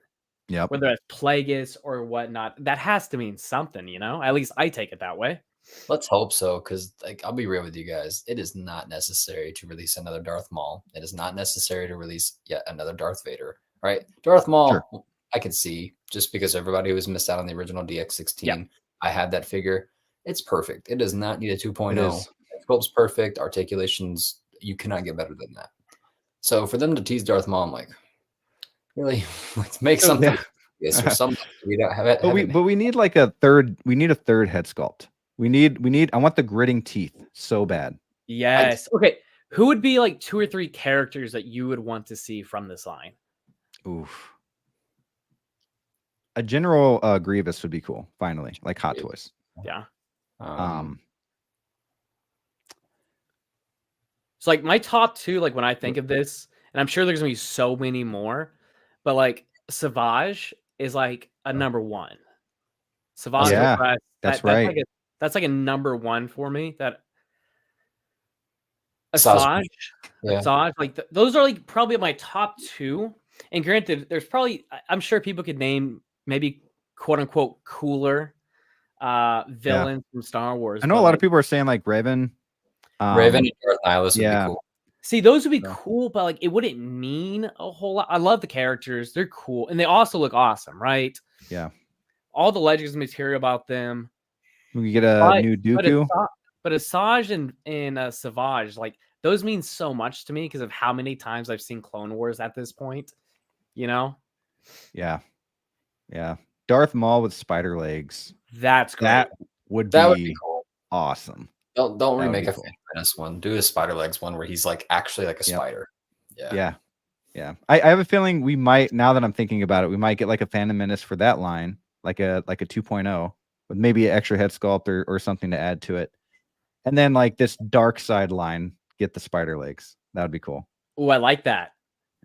Yeah. Whether it's Plagueis or whatnot, that has to mean something. At least I take it that way. Let's hope so, because I'll be real with you guys. It is not necessary to release another Darth Maul. It is not necessary to release yet another Darth Vader. Right? Darth Maul, I can see, just because everybody who has missed out on the original DX16. I had that figure. It's perfect. It does not need a 2.0. Sculpt's perfect. Articulations, you cannot get better than that. So for them to tease Darth Maul, I'm like, really? Let's make something. Yes, or something. We don't have it. But we need like a third. We need a third head sculpt. We need. I want the gritting teeth so bad. Yes. Okay. Who would be like 2 or 3 characters that you would want to see from this line? Oof. A General Grievous would be cool. Finally, like Hot Toys. Yeah. So like my top 2, like when I think of this, and I'm sure there's gonna be so many more, but like Savage is like a number 1. Savage, that's right. That's like a number 1 for me. That Asajj, like those are like probably my top 2. And granted, there's probably, I'm sure people could name maybe quote unquote cooler villains from Star Wars. I know a lot of people are saying like Raven. Raven and Darth Nihilus would be cool. See, those would be cool, but like it wouldn't mean a whole lot. I love the characters; they're cool, and they also look awesome, right? Yeah. All the Legends material about them. We get a new Dooku. But Asajj and Savage, like those mean so much to me because of how many times I've seen Clone Wars at this point. You know? Yeah. Yeah. Darth Maul with spider legs. That's great. That would be cool. Awesome. Don't remake a Phantom Menace one. Do a spider legs one where he's like actually like a spider. Yeah. I have a feeling we might, now that I'm thinking about it, we might get like a Phantom Menace for that line, like a 2.0 with maybe an extra head sculpt or something to add to it. And then like this dark side line, get the spider legs. That would be cool. Oh, I like that.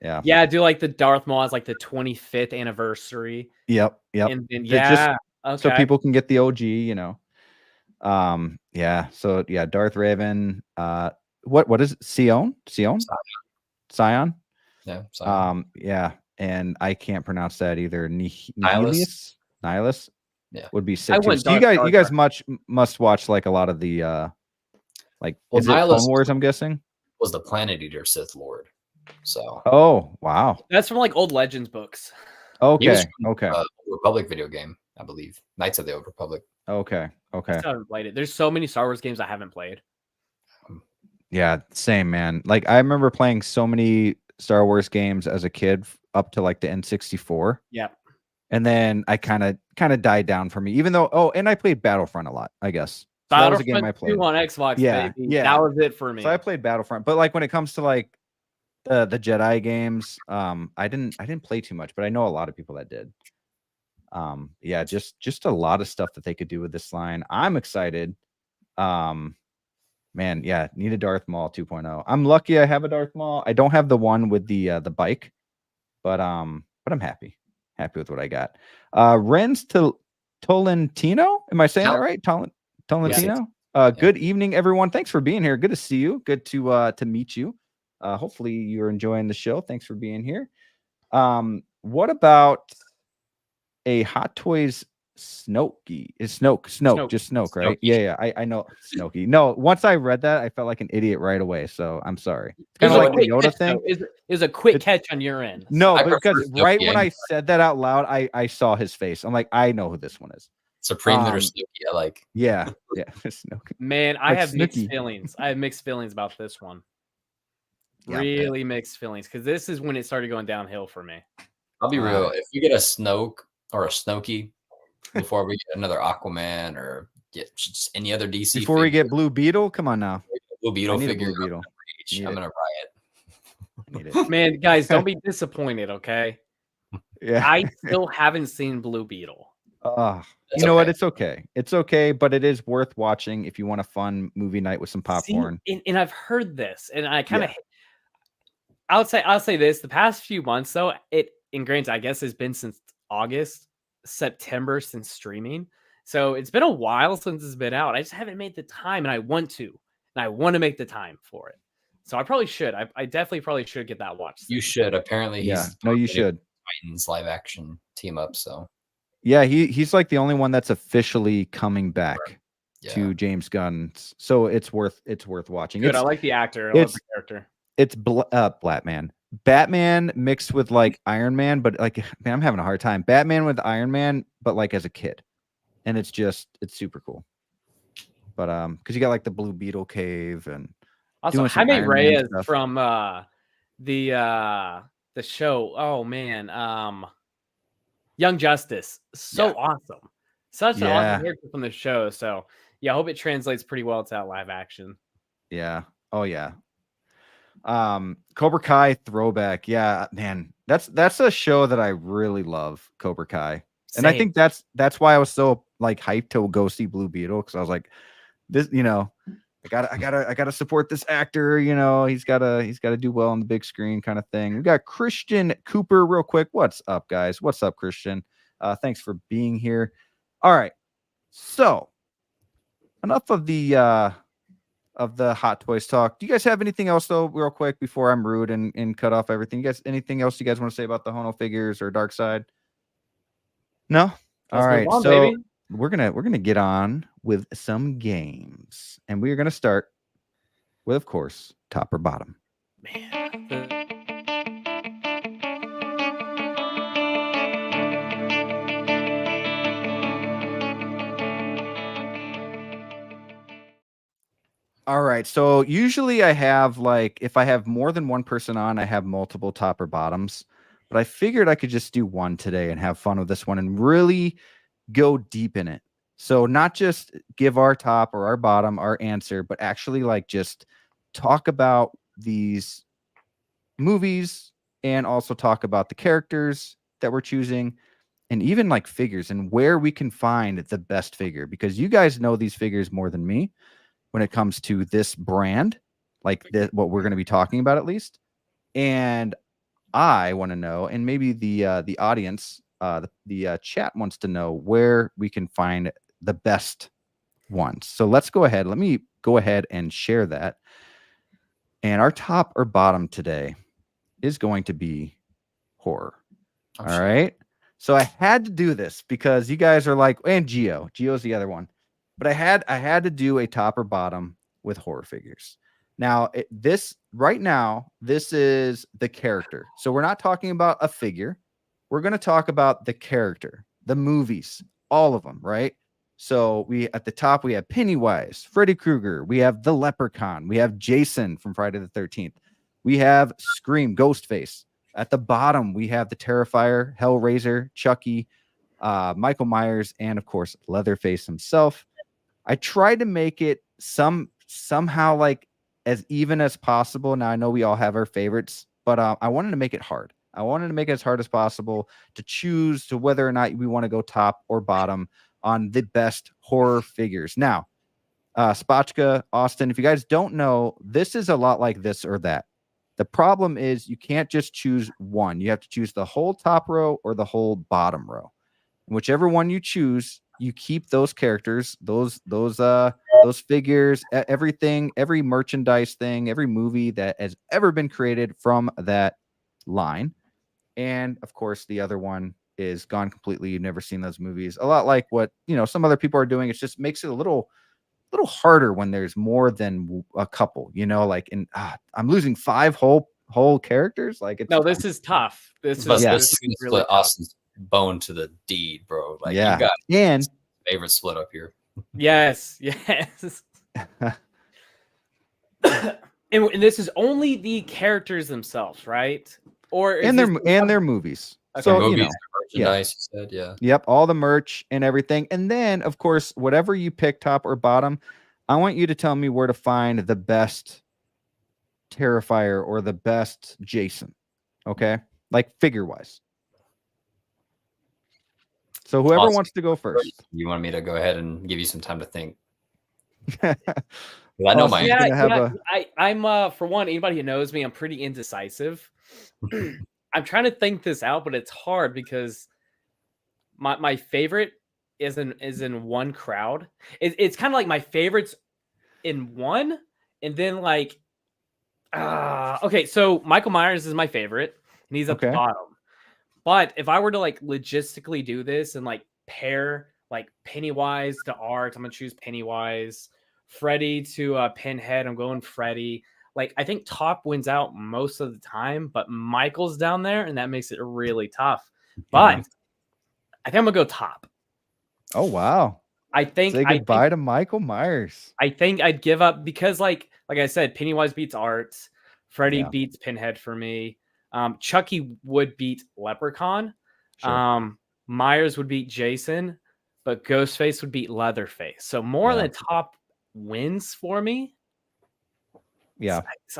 Yeah. Yeah, do like the Darth Maul as like the 25th anniversary. Yep. And okay. So people can get the OG, you know. Yeah. So yeah, Darth Raven. What is it? Sion? Sion? Yeah. Sion. Yeah. And I can't pronounce that either. Nihilus? Yeah. Would be sick. So you guys must watch like a lot of the is it Clone Wars, I'm guessing? Was the Planet Eater Sith Lord. So wow. That's from like old Legends books. Okay. Republic video game, I believe. Knights of the Old Republic. Okay. I haven't played it. There's so many Star Wars games I haven't played. Yeah, same, man. Like I remember playing so many Star Wars games as a kid up to like the N64. Yeah. And then I kind of died down for me, even though and I played Battlefront a lot, I guess. So Battlefront that was a game I played 2 on Xbox, baby. Yeah. That was it for me. So I played Battlefront, but like when it comes to like the Jedi games, I didn't play too much, but I know a lot of people that did. Yeah, just a lot of stuff that they could do with this line. I'm excited. Man, yeah, need a Darth Maul 2.0. I'm lucky I have a Darth Maul. I don't have the one with the bike, but I'm happy with what I got. Renz Tolentino, am I saying that right? Tolentino. Good evening, everyone. Thanks for being here. Good to see you. Good to meet you. Hopefully you're enjoying the show. Thanks for being here. What about a Hot Toys Snokey? Is Snoke, just Snoke, right? Yeah. I know Snokey. No, once I read that, I felt like an idiot right away. So I'm sorry. It's kind of like the Yoda thing. Is a quick catch on your end. No, because right when I said that out loud, I saw his face. I'm like, I know who this one is. Supreme Leader Snooki, I like. Yeah. Snooki. Man, I have mixed feelings. I have mixed feelings about this one. Really mixed feelings, because this is when it started going downhill for me. I'll be real. If we get a Snoke or a Snokey before we get another Aquaman or get just any other DC before we get Blue Beetle, come on now. Blue Beetle figure. Blue Beetle. I'm gonna riot. Man, guys, don't be disappointed, okay? Yeah. I still haven't seen Blue Beetle. You know what? It's okay. It's okay, but it is worth watching if you want a fun movie night with some popcorn. And I've heard this, and I kind of I'll say this: the past few months, though, and granted, I guess it's been since September since streaming, so it's been a while since it's been out. I just haven't made the time, and I want to make the time for it. So I probably should. I definitely probably should get that watched. You should. Apparently, you should. Titans live action team up. So yeah, he's like the only one that's officially coming back to James Gunn. So it's worth watching. Good. I like the actor. I love the character. It's Batman mixed with like Iron Man, but like, man, I'm having a hard time. Batman with Iron Man, but like as a kid, and it's super cool. But because you got like the Blue Beetle cave and also Jaime Reyes from the show. Oh man, Young Justice, awesome, such an awesome character from the show. So yeah, I hope it translates pretty well to that live action. Yeah. Oh yeah. Cobra Kai throwback. Yeah, man, that's a show that I really love, Cobra Kai. And I think that's why I was so like hyped to go see Blue Beetle, because I was like, this, I gotta support this actor. He's gotta do well on the big screen, kind of thing. We got Christian Cooper real quick. What's up, guys? What's up, Christian? Thanks for being here. All right, so enough of the Hot Toys talk. Do you guys have anything else though, real quick, before I'm rude and cut off everything? You guys, anything else you guys want to say about the HONO figures or Dark Side? No. All right. So we're gonna get on with some games, and we are gonna start with, of course, top or bottom. Man. All right. So usually I have like, if I have more than one person on, I have multiple top or bottoms. But I figured I could just do one today and have fun with this one and really go deep in it. So not just give our top or our bottom, our answer, but actually like just talk about these movies and also talk about the characters that we're choosing and even like figures and where we can find the best figure, because you guys know these figures more than me when it comes to this brand, like what we're going to be talking about at least. And I want to know, and maybe the audience, the chat wants to know where we can find the best ones. So let's go ahead. Let me go ahead and share that. And our top or bottom today is going to be horror. All right. So I had to do this because you guys are like, and Geo's the other one. But I had to do a top or bottom with horror figures. Now, this is the character. So we're not talking about a figure. We're going to talk about the character, the movies, all of them, right? So at the top, we have Pennywise, Freddy Krueger. We have the Leprechaun. We have Jason from Friday the 13th. We have Scream, Ghostface. At the bottom, we have the Terrifier, Hellraiser, Chucky, Michael Myers, and of course, Leatherface himself. I tried to make it somehow like as even as possible. Now I know we all have our favorites, but I wanted to make it hard. I wanted to make it as hard as possible to choose to whether or not we want to go top or bottom on the best horror figures. Now, Spotchka, Austin, if you guys don't know, this is a lot like this or that. The problem is you can't just choose one. You have to choose the whole top row or the whole bottom row. And whichever one you choose, you keep those characters, those figures, everything, every merchandise thing, every movie that has ever been created from that line. And of course, the other one is gone completely. You've never seen those movies. A lot like what, some other people are doing. It just makes it a little harder when there's more than a couple, like I'm losing 5 whole characters. Like this is tough. This is really really Austin's bone to the deed, bro. Like you got and favorite split up here. Yes. and this is only the characters themselves, right? Or and their movies. Okay. So movies, merchandise, you said, yeah. Yep, all the merch and everything. And then, of course, whatever you pick, top or bottom, I want you to tell me where to find the best Terrifier or the best Jason. Okay? Like figure-wise. So whoever wants to go first. You want me to go ahead and give you some time to think? I know my. I'm for one, anybody who knows me, I'm pretty indecisive. I'm trying to think this out, but it's hard because my favorite is in one crowd. It's kind of like my favorites in one, and then like okay, so Michael Myers is my favorite, and he's at the bottom. But if I were to like logistically do this and like pair like Pennywise to Art, I'm gonna choose Pennywise. Freddy to Pinhead, I'm going Freddy. Like, I think top wins out most of the time, but Michael's down there, and that makes it really tough. But I think I'm gonna go top. Oh wow! I think say goodbye to Michael Myers. I think I'd give up because, like I said, Pennywise beats Art, Freddy beats Pinhead for me. Chucky would beat Leprechaun. Sure. Myers would beat Jason, but Ghostface would beat Leatherface. So more than top wins for me. Yeah. It's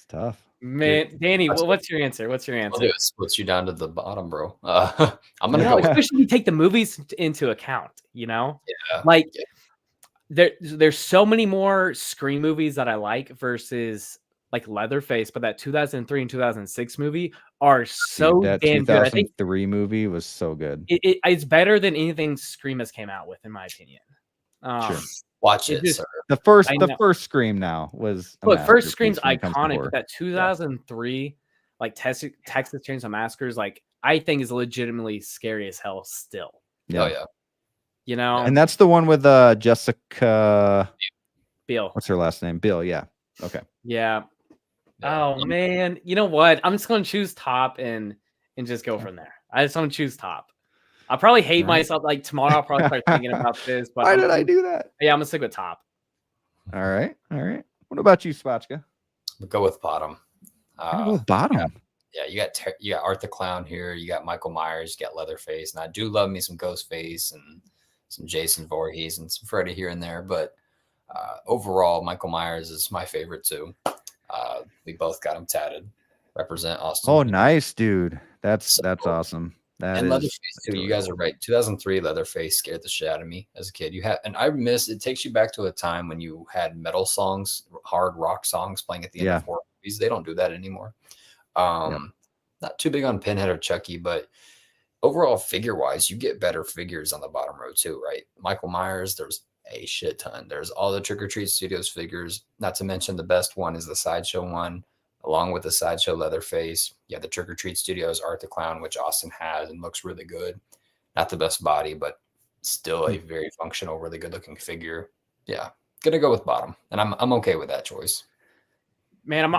tough. Man, Danny, what's your answer? What's your answer? It splits you down to the bottom, bro. I'm gonna go. Especially you take the movies into account, Yeah. Like there's so many more Scream movies that I like versus like Leatherface, but that 2003 and 2006 movie are so that damn 2003 good. I think movie was so good. It's better than anything Scream has came out with, in my opinion. Sure. Watch it, sir. The first Scream now was. First Scream's iconic, but that 2003, like Texas Chainsaw Massacre is like I think is legitimately scary as hell still. Yeah. Oh yeah. You know, And that's the one with Jessica Biel. What's her last name? Biel. Yeah. Okay. Yeah. Yeah. Oh man, you know what? I'm just gonna choose top and just go from there. I just want to choose top. I'll probably hate myself. Like tomorrow, I'll probably start thinking about this. But why did I do that? Yeah, I'm gonna stick with top. All right. All right. What about you, Spotchka? We'll go with bottom. Go with bottom. Yeah, you got Art the Clown here. You got Michael Myers. You got Leatherface, and I do love me some Ghostface and some Jason Voorhees and some Freddy here and there. But overall, Michael Myers is my favorite too. We both got him tatted. Represent Austin. Oh, nice, dude. That's awesome. And Leatherface too. You guys are right. 2003 Leatherface scared the shit out of me as a kid. It takes you back to a time when you had metal songs, hard rock songs playing at the end of horror movies. They don't do that anymore. Not too big on Pinhead or Chucky, but overall figure wise, you get better figures on the bottom row too, right? Michael Myers, there's a shit ton. There's all the Trick or Treat Studios figures. Not to mention the best one is the Sideshow one, along with the Sideshow Leatherface. Yeah, the Trick or Treat Studios Art the Clown, which Austin has and looks really good. Not the best body, but still a very functional, really good looking figure. Yeah, gonna go with bottom, and I'm okay with that choice. Man,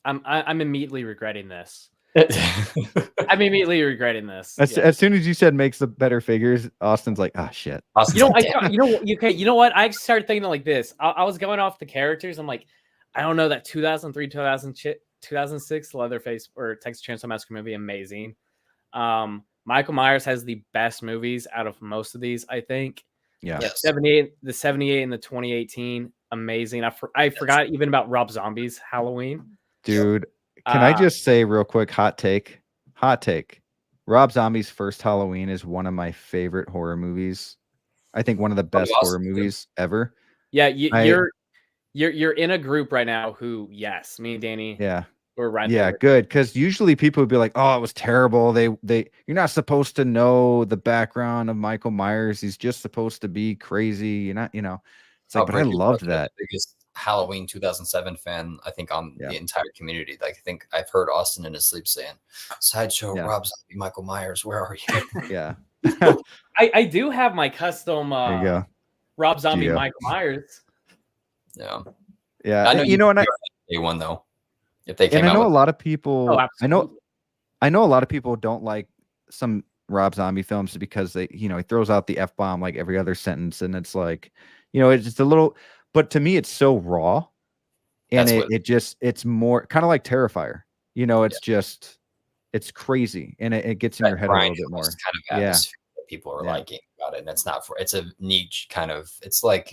I'm immediately regretting this. I'm immediately regretting this. As soon as you said makes the better figures, Austin's like, ah, shit. You know what? I started thinking like this. I was going off the characters. I'm like, I don't know, that 2003, 2006 Leatherface or Texas Chainsaw Massacre movie, amazing. Michael Myers has the best movies out of most of these, I think. Yeah. Yes. The 78 and the 2018, amazing. I forgot even about Rob Zombie's Halloween. Dude, can I just say real quick, hot take. Rob Zombie's first Halloween is one of my favorite horror movies. I think one of the best horror movies ever. Yeah, you're in a group right now who, yes, me and Danny. Yeah. We're right. Yeah, good. Because usually people would be like, "Oh, it was terrible." You're not supposed to know the background of Michael Myers. He's just supposed to be crazy. You're not, It's like, but I loved that. Biggest Halloween 2007 fan, I think, on the entire community. Like, I think I've heard Austin in his sleep saying, "Sideshow, Rob Zombie, Michael Myers, where are you?" Yeah. I do have my custom there you go. Rob Zombie, Michael Myers. Yeah. Yeah. I know and day one though. If they came and I know out a lot of people. Oh, I know a lot of people don't like some Rob Zombie films because he throws out the F-bomb like every other sentence, and it's like, it's just a little. But to me, it's so raw, and it's more kind of like Terrifier. It's crazy, and it gets in your head a little bit more. Kind of atmosphere that people are liking about it, and it's a niche kind of. It's like,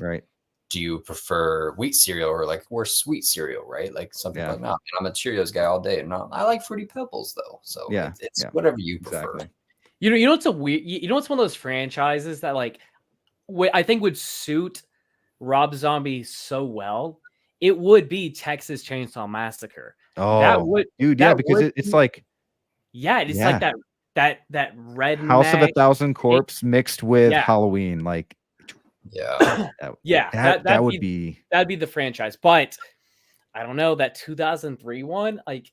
do you prefer wheat cereal or like worse sweet cereal, right? Like something like, no, I'm a Cheerios guy all day, and I like Fruity Pebbles though. So it's whatever you prefer. Exactly. You know what's it's one of those franchises that like I think would suit Rob Zombie so well. It would be Texas Chainsaw Massacre. Oh, because it's like, it's like that red House of a Thousand Corpse mixed with Halloween, like. That would be that'd be the franchise. But I don't know, that 2003 one, like,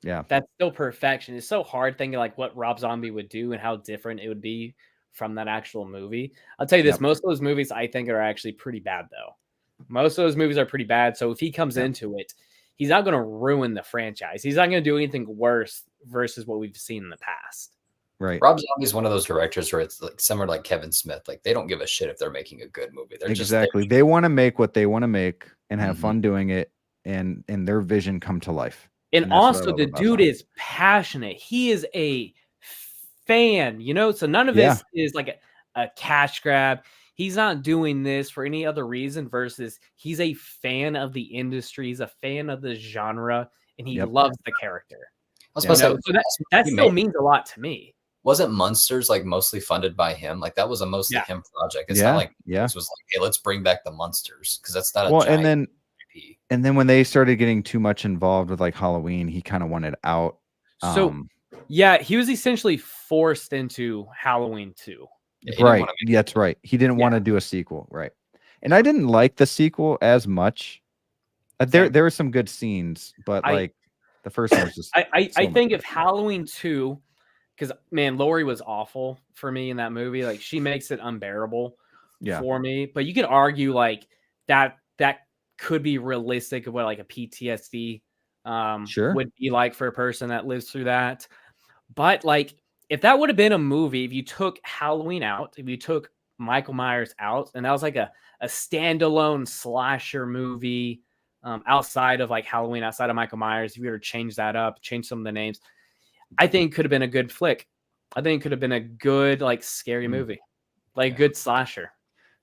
that's still perfection. It's so hard thinking like what Rob Zombie would do and how different it would be from that actual movie. I'll tell you this, most of those movies I think are actually pretty bad though. Most of those movies are pretty bad. So if he comes into it, he's not going to ruin the franchise. He's not going to do anything worse versus what we've seen in the past. Right. Rob Zombie is one of those directors where it's like similar like Kevin Smith. Like they don't give a shit if they're making a good movie. They're exactly. They want to make what they want to make and have fun doing it, and their vision come to life. And also, the dude is passionate. He is a fan, So none of this is like a cash grab. He's not doing this for any other reason versus he's a fan of the industry. He's a fan of the genre, and he loves the character. So that still means a lot to me. Wasn't Munsters like mostly funded by him? Like that was a mostly him project. It's not like this was like, hey, let's bring back the Munsters because that's not a giant IP. And then when they started getting too much involved with like Halloween, he kind of wanted out. He was essentially forced into Halloween 2. Right. That's right. He didn't want to do a sequel. Right. And I didn't like the sequel as much. There were some good scenes, but The first one was just. I think if Halloween 2, because man, Laurie was awful for me in that movie. Like she makes it unbearable for me. But you could argue like that could be realistic of what like a PTSD would be like for a person that lives through that. But like if that would have been a movie, if you took Halloween out, if you took Michael Myers out, and that was like a standalone slasher movie outside of like Halloween, outside of Michael Myers, if you were to change that up, change some of the names, I think it could have been a good flick. I think it could have been a good like scary movie, like a good slasher.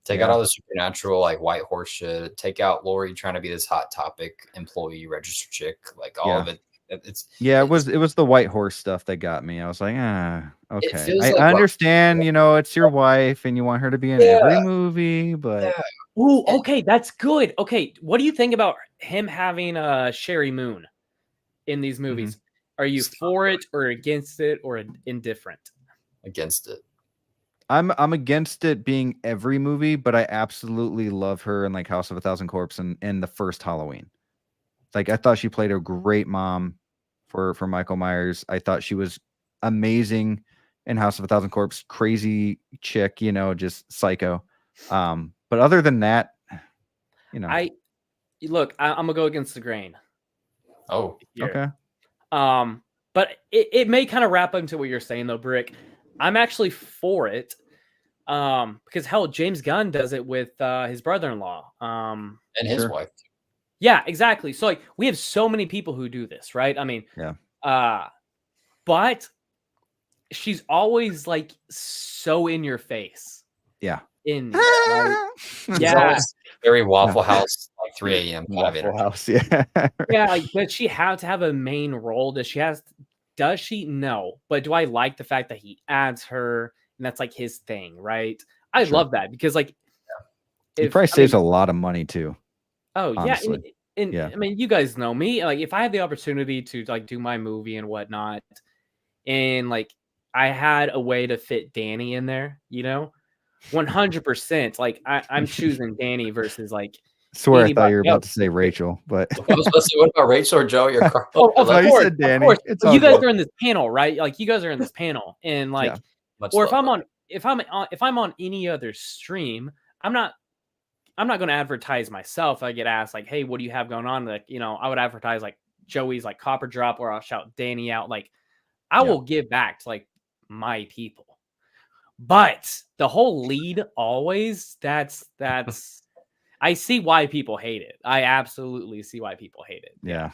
Take out all the supernatural, like white horse shit. Take out Laurie trying to be this hot topic employee registered chick. Like all of it. It was the white horse stuff that got me. I was like, okay. I understand, you know, it's your wife and you want her to be in every movie, but ooh, okay, that's good. Okay, what do you think about him having Sherry Moon in these movies? Are you for it or against it or indifferent? Against it. I'm against it being every movie, but I absolutely love her in like House of a Thousand Corpses and in the first Halloween. Like I thought she played a great mom for Michael Myers. I thought she was amazing in House of a Thousand Corpses. Crazy chick, you know, just psycho. But other than that, you know, I'm gonna go against the grain. Oh, okay. But it may kind of wrap into what you're saying though, Brick. I'm actually for it. Because hell, James Gunn does it with his brother-in-law. And his wife. Yeah, exactly. So like we have so many people who do this, right? I mean, but she's always like so in your face. Yeah. Right? Very Waffle House, like 3 a.m. Waffle House, yeah. Yeah, like does she have to have a main role? Does she? No. But do I like the fact that he adds her and that's like his thing, right? I love that because like he probably saves a lot of money too. Oh, honestly. I mean, you guys know me. Like, if I had the opportunity to like do my movie and whatnot, and like I had a way to fit Danny in there, you know, 100%. Like, I'm choosing Danny versus like. I swear, I thought you were about to say Rachel, but I was supposed to say, what about Rachel or Joe? Your car. Of course, you said Danny. Of course. You guys are in this panel, right? Like, you guys are in this panel, and like, or if I'm on any other stream, I'm not going to advertise myself. I get asked like, hey, what do you have going on? Like, you know, I would advertise like Joey's like Copper Drop, or I'll shout Danny out. Like, I will give back to like my people. But the whole lead always, that's I see why people hate it. I absolutely see why people hate it. Yeah.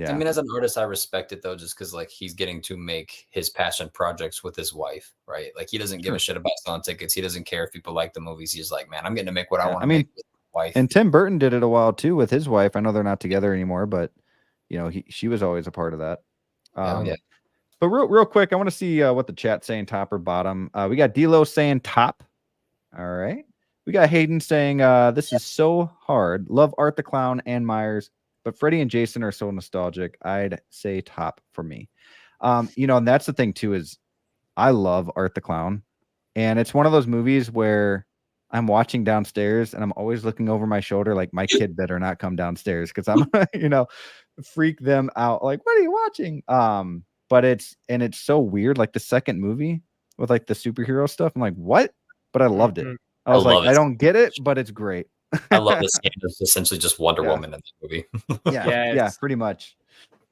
I mean, as an artist, I respect it though, just because like he's getting to make his passion projects with his wife, right? Like he doesn't give a shit about selling tickets. He doesn't care if people like the movies. He's like, man, I'm getting to make what I want to make with my wife. And Tim Burton did it a while too with his wife. I know they're not together anymore, but you know, she was always a part of that. But real quick, I want to see what the chat's saying, top or bottom. We got D-Lo saying top. All right. We got Hayden saying, this is so hard. Love Art the Clown and Myers, but Freddy and Jason are so nostalgic. I'd say top for me. You know, and that's the thing too, is I love Art the Clown. And it's one of those movies where I'm watching downstairs and I'm always looking over my shoulder, like my kid better not come downstairs because I'm, you know, freak them out. Like, what are you watching? But it's so weird. Like the second movie with like the superhero stuff, I'm like, what? But I loved it. I was like, I don't get it, but it's great. I love this game. It's essentially just Wonder Woman in the movie. Yeah, pretty much.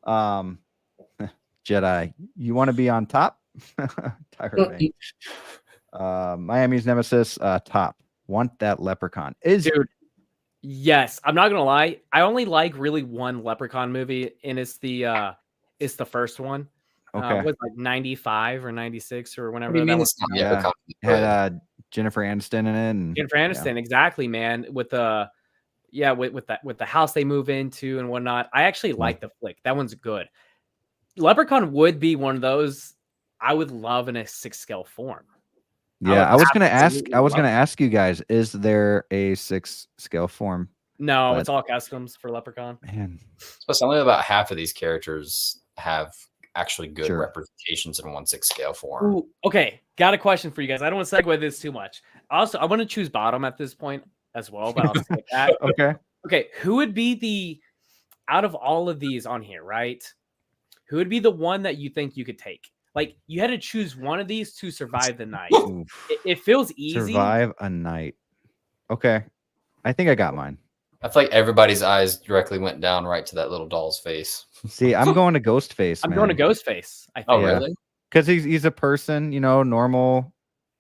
Jedi, you want to be on top? Tyra Banks. Miami's Nemesis, top. Want that leprechaun. Dude, yes. I'm not gonna lie. I only like really one leprechaun movie, and it's the first one. Okay. Was like 95 or 96 or whenever. What do you mean it's not leprechaun? Had Jennifer Aniston in it. And, Jennifer Aniston, exactly, man. With the with the house they move into and whatnot. I actually like the flick. That one's good. Leprechaun would be one of those I would love in a 6 scale form. Yeah, I was gonna ask you guys, is there a 6 scale form? No, it's all customs for Leprechaun. Man. Especially only about half of these characters have actually good representations in 1/6 scale form. Ooh, okay, got a question for you guys. I don't want to segue this too much. Also, I want to choose bottom at this point as well, but I'll skip that. Okay. Okay, who would be out of all of these on here, right? who would be the one that you think you could take? Like, you had to choose one of these to survive the night. It feels easy. Survive a night. Okay. I think I got mine. I feel like everybody's eyes directly went down right to that little doll's face. See, I'm going to Ghostface. I'm going to Ghostface. I think. Oh, really? Because he's a person, you know, normal.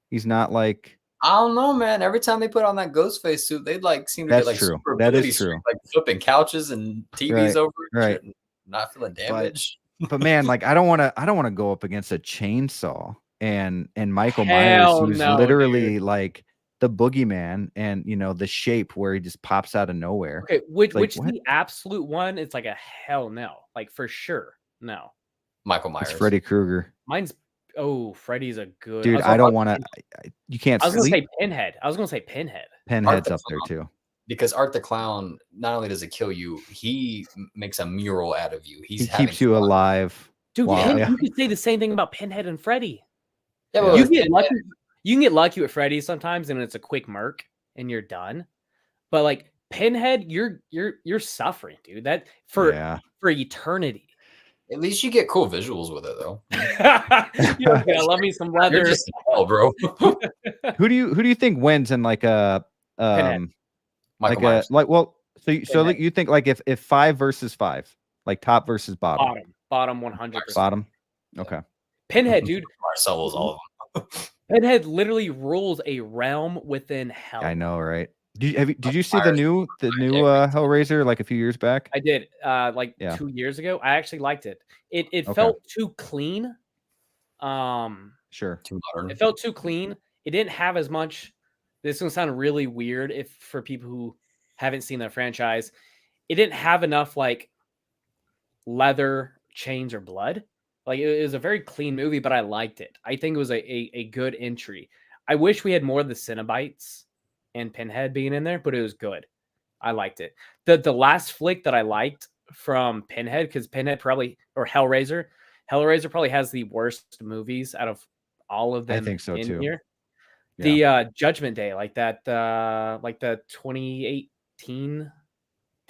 He's not like. I don't know, man. Every time they put on that Ghostface suit, they'd like seem to get like true. super That is ability true. strength, like flipping couches and TVs over and right. shit and not feeling damage. But man, like I don't want to go up against a chainsaw and Michael Hell Myers, who's no, literally dude. like the boogeyman, and you know the shape where he just pops out of nowhere. Okay, which what? the absolute one? It's like a hell no, like for sure no. Michael Myers. It's Freddy Krueger. Mine's Freddy's a good dude. I don't want to. You can't. I was sleep. Gonna say Pinhead. I was gonna say Pinhead. Pinhead's up there too. Because Art the Clown, not only does it kill you, he makes a mural out of you. He keeps you alive. Dude, you could say the same thing about Pinhead and Freddy. Yeah, well, you can get lucky with Freddy sometimes, and it's a quick murk, and you're done. But like Pinhead, you're suffering, dude. That for eternity. At least you get cool visuals with it, though. I love me some leather. You're just hell, bro. Who do you think wins in like a Michael Myers. So you think like if 5 versus 5, like top versus bottom? Bottom 100%. Bottom. Okay. Pinhead, dude. Marcello's all of them. Pinhead literally rules a realm within hell. I know, right? Did you see the new Hellraiser like a few years back? I did, 2 years ago. I actually liked it. It felt too clean. Sure. Too modern. It felt too clean. It didn't have as much. This is gonna sound really weird for people who haven't seen the franchise. It didn't have enough like leather, chains, or blood. Like it was a very clean movie, but I liked it. I think it was a good entry. I wish we had more of the Cenobites and Pinhead being in there, but it was good. I liked it. The last flick that I liked from Pinhead, because Pinhead Hellraiser probably has the worst movies out of all of them. I think so too. Here. The Judgment Day, like that, like the 2018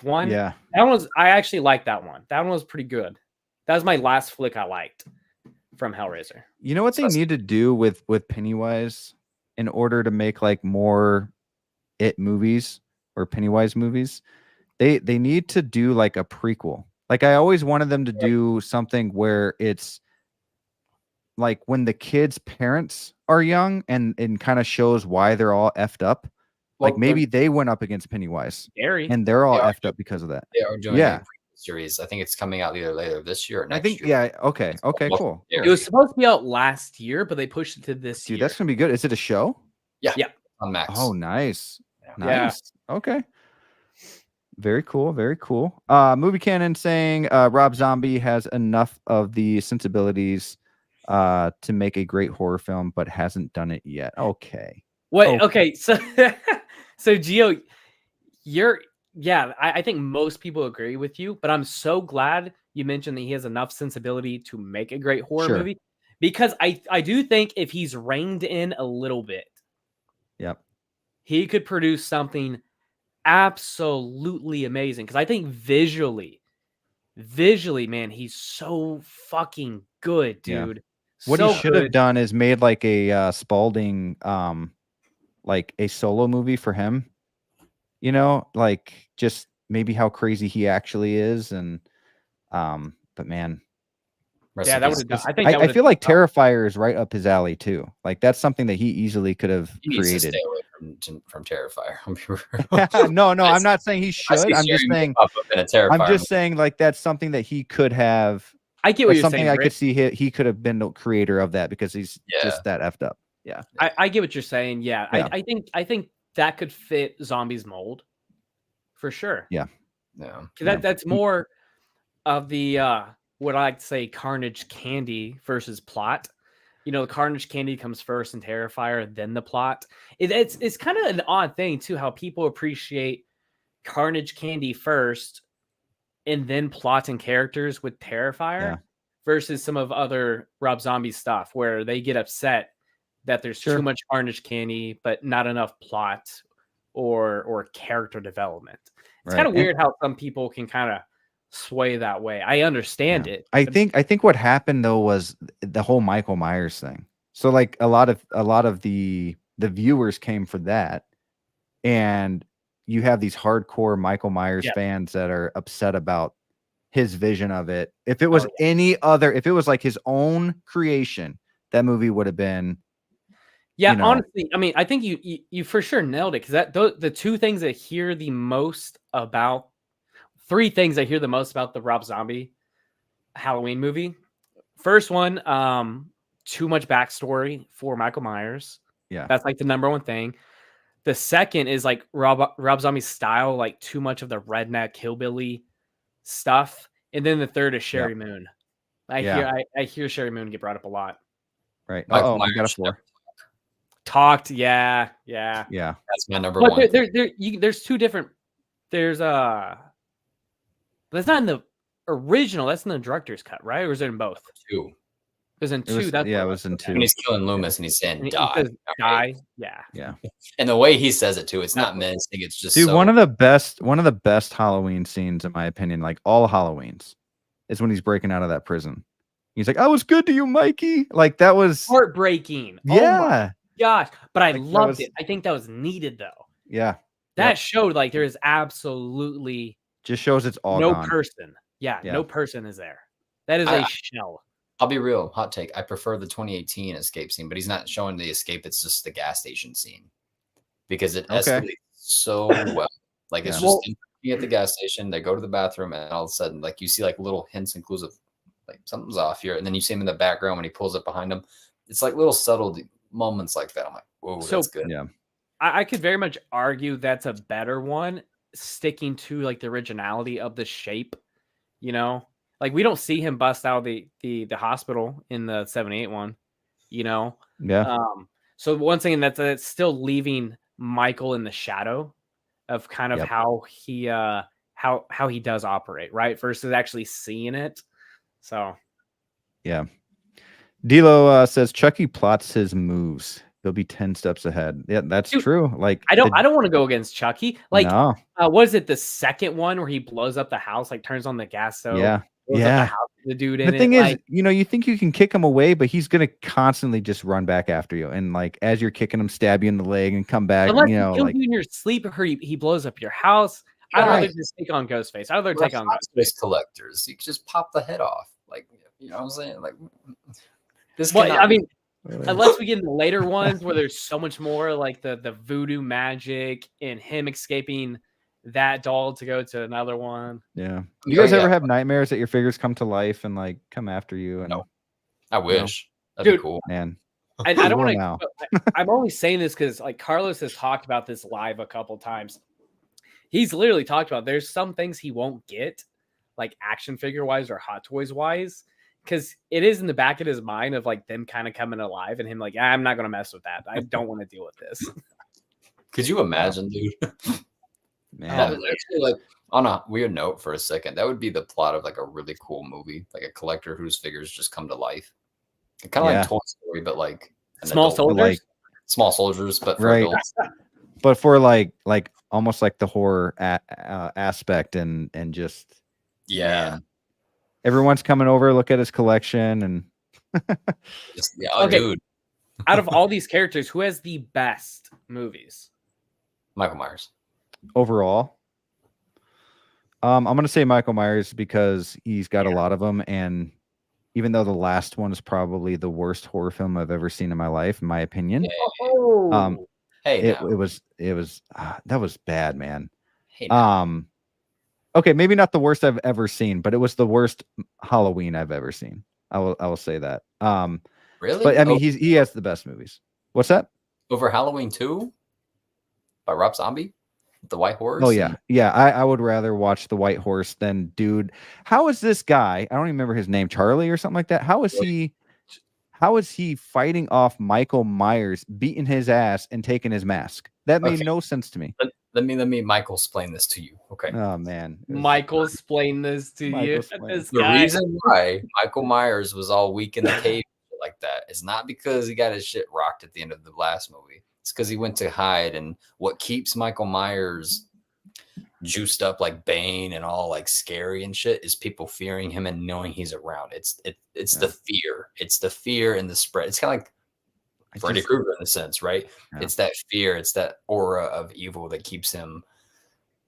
one. Yeah, I actually liked that one. That one was pretty good. That was my last flick I liked from Hellraiser. You know what they need to do with Pennywise in order to make like more It movies or Pennywise movies? They need to do like a prequel. Like I always wanted them to do something where it's like when the kids' parents are young and kind of shows why they're all effed up. Like maybe they went up against Pennywise and they're all effed up because of that. They are doing a series. I think it's coming out either later this year or next year. Okay, cool. It was supposed to be out last year, but they pushed it to this year. Dude, that's gonna be good. Is it a show? Yeah. On Max. Oh, nice. Yeah. Nice. Okay. Very cool. Very cool. Movie Canon saying Rob Zombie has enough of the sensibilities to make a great horror film, but hasn't done it yet. Okay. Wait. Okay. So, Gio, I think most people agree with you, but I'm so glad you mentioned that he has enough sensibility to make a great horror movie, because I do think if he's reined in a little bit, he could produce something absolutely amazing. Because I think visually, man, he's so fucking good, dude. What he should have done is made like a Spalding, like a solo movie for him. You know, like just maybe how crazy he actually is, and but man, that would have. I feel like Terrifier is right up his alley too. Like that's something that he easily could have created. Stay away from Terrifier. No, I'm not saying he should. I'm just saying like that's something that he could have. I get what you're something saying. I could see he could have been the creator of that because he's just that effed up. Yeah, I get what you're saying. Yeah. I think that could fit Zombie's mold for sure. Yeah. Because that's more of the what I like to say Carnage candy versus plot. You know, the Carnage candy comes first and Terrifier, then the plot. It's kind of an odd thing too, how people appreciate Carnage candy first and then plot and characters with Terrifier versus some of other Rob Zombie stuff where they get upset that there's too much Carnage candy, but not enough plot or character development. It's kind of weird how some people can kind of sway that way. I understand it. I think what happened though was the whole Michael Myers thing. So like a lot of the viewers came for that, and you have these hardcore Michael Myers fans that are upset about his vision of it. If it was any other, if it was like his own creation, that movie would have been. Yeah, you know, honestly, I mean, I think you for sure nailed it, because that the two things I hear the most about, three things I hear the most about the Rob Zombie Halloween movie. First one, too much backstory for Michael Myers. Yeah, that's like the number one thing. The second is like Rob Zombie's style, like too much of the redneck hillbilly stuff. And then the third is Sherry Moon. I hear Sherry Moon get brought up a lot. Right. Oh, I got a 4. Talked, yeah. That's my number one. There's two different. There's that's not in the original. That's in the director's cut, right? Or is it in both? 2. It was in 2. It was in 2. When he's killing Loomis and he's saying die. He says, die. Yeah. And the way he says it too, it's not menacing. It's just one of the best Halloween scenes, in my opinion, like all Halloweens, is when he's breaking out of that prison. He's like, "I was good to you, Mikey." Like that was heartbreaking. Yeah. Oh my gosh. But I loved it. I think that was needed though. Yeah. That showed like there is absolutely just shows it's all no gone. person. Yeah, no person is there. That is a shell. I'll be real, hot take. I prefer the 2018 escape scene, but he's not showing the escape. It's just the gas station scene because it escalates so well. Like it's just at the gas station. They go to the bathroom, and all of a sudden, like you see like little hints and clues of like something's off here, and then you see him in the background when he pulls up behind him. It's like little subtle moments like that. I'm like, whoa, that's good. Yeah, I could very much argue that's a better one, sticking to like the originality of the shape. You know, like we don't see him bust out the hospital in the 78 one. You know, so one thing that's still leaving Michael in the shadow of kind of how he how he does operate, right? Versus actually seeing it. So, yeah. D'Lo says Chucky plots his moves. He'll be 10 steps ahead. Yeah, that's true. Like I don't want to go against Chucky. Like, no. What is it? The second one where he blows up the house, like turns on the gas stove. Yeah. The dude in the thing is, you think you can kick him away, but he's gonna constantly just run back after you, and like as you're kicking him, stab you in the leg and come back. Unless he kills you in your sleep, or he blows up your house. I'd rather just take on Ghostface. I'd rather take on Ghostface collectors. You can just pop the head off, like you know what I'm saying. Like this. I mean, unless we get in the later ones where there's so much more, like the voodoo magic and him escaping that doll to go to another one. Yeah. You guys ever have nightmares that your figures come to life and like come after you? And no. I wish. That'd be cool. Man. I don't want to. I'm only saying this because like Carlos has talked about this live a couple times. He's literally talked about there's some things he won't get, like action figure wise or Hot Toys wise, because it is in the back of his mind of like them kind of coming alive and him like, I'm not going to mess with that. I don't want to deal with this. Could you imagine, dude? Man. That was actually like on a weird note for a second. That would be the plot of like a really cool movie, like a collector whose figures just come to life. Kind of like Toy Story, but like small soldiers, like small soldiers, but for adults. But for like almost like the horror aspect and just man. Everyone's coming over, look at his collection, and dude. Out of all these characters, who has the best movies? Michael Myers. Overall, I'm gonna say Michael Myers because he's got a lot of them, and even though the last one is probably the worst horror film I've ever seen in my life, in my opinion, it was that was bad, man. Okay, maybe not the worst I've ever seen, but it was the worst Halloween I've ever seen. I will say that. Really? But I mean, he has the best movies. What's that? Over Halloween 2 by Rob Zombie? The White Horse? Oh, yeah. I would rather watch The White Horse than, dude. How is this guy? I don't even remember his name, Charlie or something like that. How is he fighting off Michael Myers, beating his ass and taking his mask? That made no sense to me. Let me Michael explain this to you. Okay. Oh man. Michael explain this to you. The reason why Michael Myers was all weak in the cave like that is not because he got his shit rocked at the end of the last movie. It's because he went to hide, and what keeps Michael Myers juiced up like Bane and all like scary and shit is people fearing him and knowing he's around. It's the fear. It's the fear and the spread. It's kind of like Freddy Krueger in a sense, right? Yeah. It's that fear. It's that aura of evil that keeps him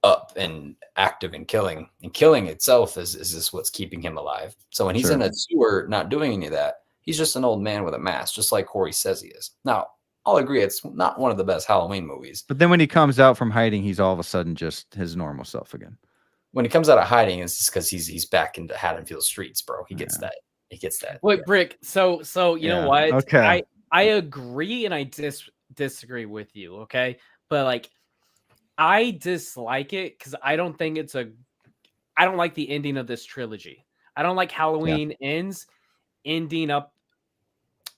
up and active and killing. And killing itself is just what's keeping him alive. So when he's in a sewer not doing any of that, he's just an old man with a mask, just like Corey says he is. Now, I'll agree it's not one of the best Halloween movies. But then when he comes out from hiding, he's all of a sudden just his normal self again. When he comes out of hiding, it's just because he's back into Haddonfield streets, bro. He gets that. He gets that. Wait, Brick. So you know what? Okay. I agree and I disagree with you. Okay, but like I dislike it because I don't think I don't like the ending of this trilogy. I don't like Halloween ends,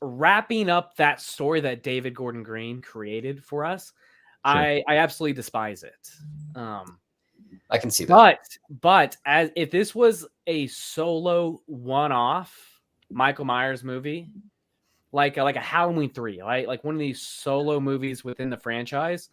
wrapping up that story that David Gordon Green created for us. Sure. I absolutely despise it. I can see that. But as if this was a solo one-off Michael Myers movie, like a Halloween 3, right? Like one of these solo movies within the franchise,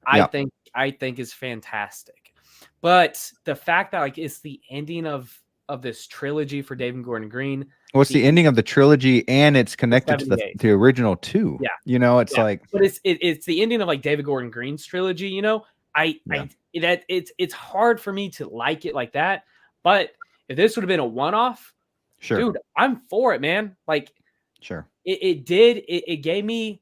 I think is fantastic. But the fact that like it's the ending of this trilogy for David Gordon Green. Well, it's the ending of the trilogy, and it's connected to the original too. Yeah, you know, it's like, but it's the ending of like David Gordon Green's trilogy. You know, it's hard for me to like it like that. But if this would have been a one-off, dude, I'm for it, man. Like, it gave me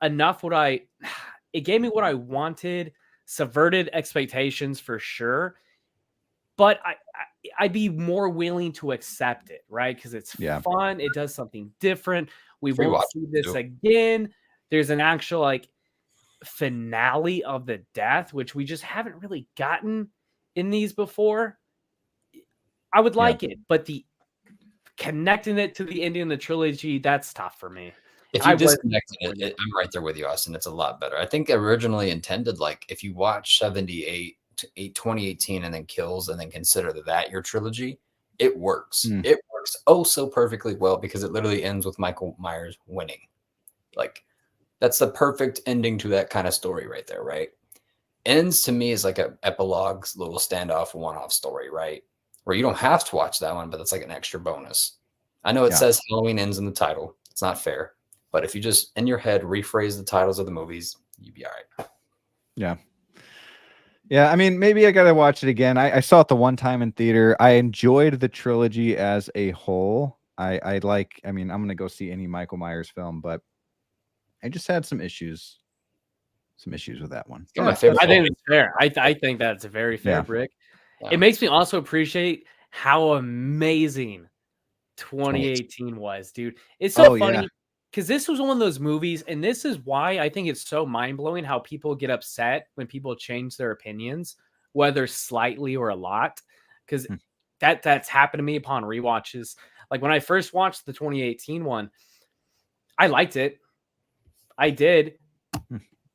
enough it gave me what I wanted, subverted expectations for sure. But I'd be more willing to accept it, right? Because it's fun. It does something different. We won't see this again. There's an actual like finale of the death, which we just haven't really gotten in these before. I would like it, but the connecting it to the ending of the trilogy, that's tough for me. If you disconnected it, I'm right there with you, Austin. It's a lot better. I think originally intended, like if you watch 78 to 2018 and then Kills and then consider that your trilogy, it works. It works so perfectly well because it literally ends with Michael Myers winning. Like that's the perfect ending to that kind of story right there, right? Ends to me is like an epilogue, little standoff, one-off story, right? Where you don't have to watch that one, but it's like an extra bonus. I know it says Halloween ends in the title. It's not fair. But if you just in your head rephrase the titles of the movies, you'd be all right. Yeah. Yeah, I mean, maybe I gotta watch it again. I saw it the one time in theater. I enjoyed the trilogy as a whole. I mean, I'm gonna go see any Michael Myers film, but I just had some issues with that one. I think it's fair. I think that's a very fair Brick. Yeah. It makes me also appreciate how amazing 2018 was, dude. It's so funny because this was one of those movies, and this is why I think it's so mind-blowing how people get upset when people change their opinions, whether slightly or a lot, because that's happened to me upon rewatches. Like when I first watched the 2018 one, I liked it. I did.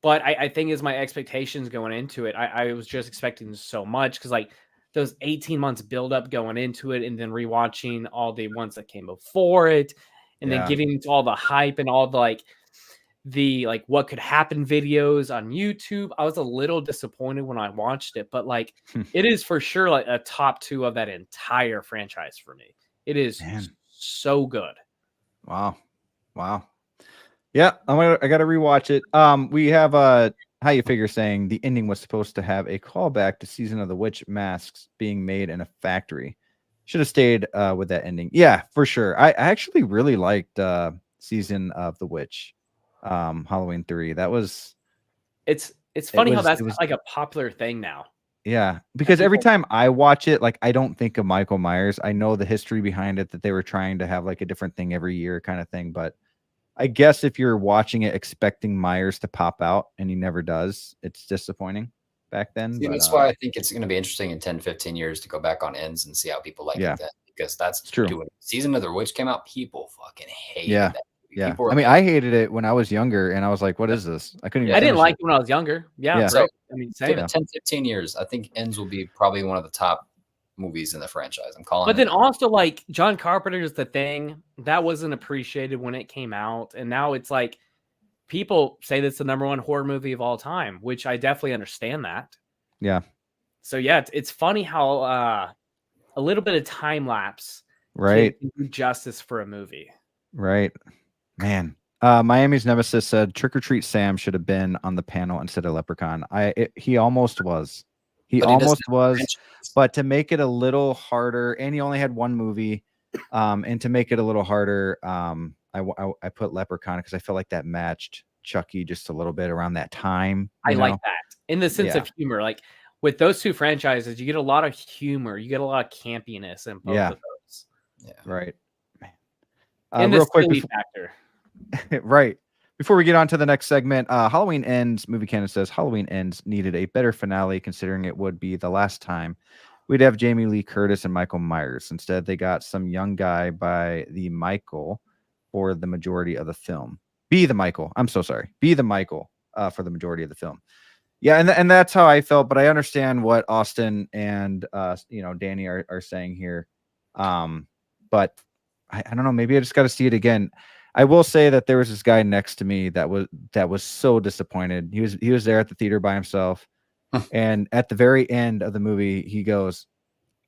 But I think as my expectations going into it, I was just expecting so much because like those 18 months build up going into it and then rewatching all the ones that came before it and then giving it all the hype and all the what could happen videos on YouTube. I was a little disappointed when I watched it, but like it is for sure like a top 2 of that entire franchise for me. It is so good. Wow. Yeah, I gotta rewatch it. We have How You Figure saying the ending was supposed to have a callback to Season of the Witch masks being made in a factory. Should have stayed with that ending. Yeah, for sure. I actually really liked Season of the Witch, Halloween 3. That was. It's funny how that's like a popular thing now. Yeah, because every time I watch it, like I don't think of Michael Myers. I know the history behind it, that they were trying to have like a different thing every year, kind of thing, but. I guess if you're watching it expecting Myers to pop out and he never does, it's disappointing back then. See, that's why I think it's going to be interesting in 10, 15 years to go back on ends and see how people like it then. Because that's true. When Season of the Witch came out, people fucking hated that. Yeah. I mean, I hated it when I was younger and I was like, what is this? I couldn't even I didn't like it when I was younger. Yeah. So, I mean, give it 10, 15 years. I think Ends will be probably one of the top movies in the franchise. I'm calling. But then also like John Carpenter's The Thing that wasn't appreciated when it came out, and now it's like people say that's the #1 horror movie of all time, which I definitely understand that. Yeah, So yeah, it's funny how a little bit of time lapse Right. can do justice for a movie. Right. Man. Miami's Nemesis said Trick or Treat Sam should have been on the panel instead of Leprechaun. He almost was. He But he doesn't almost have was. franchise. But to make it a little harder, and he only had one movie, and to make it a little harder, I put Leprechaun because I felt like that matched Chucky just a little bit around that time. I you like know? that in the sense of humor. Like with those two franchises, you get a lot of humor. You get a lot of campiness in both of those. Yeah. Right. Man. In the real quick, silly factor. right. Before we get on to the next segment, Halloween Ends, Movie Canon says Halloween Ends needed a better finale considering it would be the last time we'd have Jamie Lee Curtis and Michael Myers. Instead, they got some young guy by the Michael for the majority of the film. Be the Michael for the majority of the film. Yeah, and that's how I felt, but I understand what Austin and Danny are saying here. But I don't know, maybe I just got to see it again. I will say that there was this guy next to me that was so disappointed. He was there at the theater by himself. And at the very end of the movie, he goes,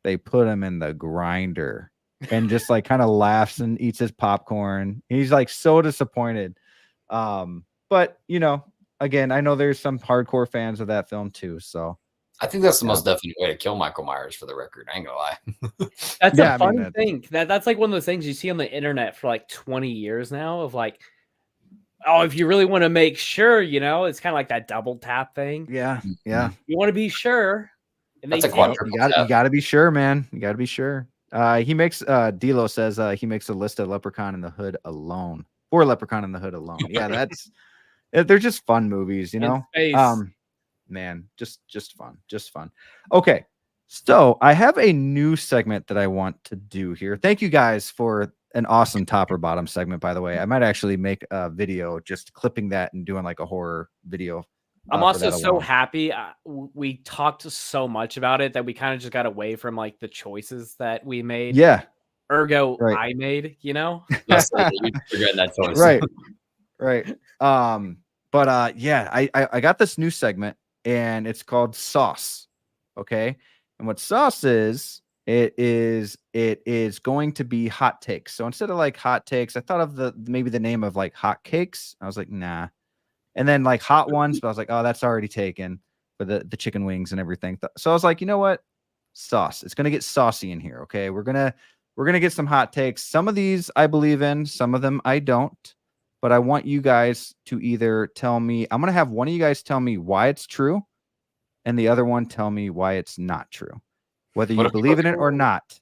they put him in the grinder, and just like kind of laughs and eats his popcorn. He's like so disappointed. But again, I know there's some hardcore fans of that film too. So I think that's the most definite way to kill Michael Myers, for the record. I ain't gonna lie. That's a funny thing. That's like one of those things you see on the internet for like 20 years now of like, oh, if you really want to make sure, it's kind of like that double tap thing. Yeah. You want to be sure. And that's a quadruple you got to be sure, man. You got to be sure. He makes Dilo says he makes a list of Leprechaun in the Hood alone. For Leprechaun in the Hood alone. Yeah, they're just fun movies, man, just fun. Okay, so I have a new segment that I want to do here. Thank you guys for an awesome top or bottom segment, by the way. I might actually make a video just clipping that and doing like a horror video. I'm also so happy. We talked so much about it that we kind of just got away from like the choices that we made. Yeah. Ergo, right. I made, Yes, you're getting that choice. Right. But yeah, I got this new segment, and it's called Sauce. Okay. And what Sauce is, it is going to be hot takes. So instead of like hot takes, I thought of maybe the name of like hot cakes. I was like, nah. And then like hot ones, but I was like, oh, that's already taken for the chicken wings and everything. So I was like, you know what? Sauce. It's gonna get saucy in here. Okay. We're gonna get some hot takes. Some of these I believe in, some of them I don't. But I want you guys to either tell me, I'm going to have one of you guys tell me why it's true, and the other one tell me why it's not true, whether you believe in it or not.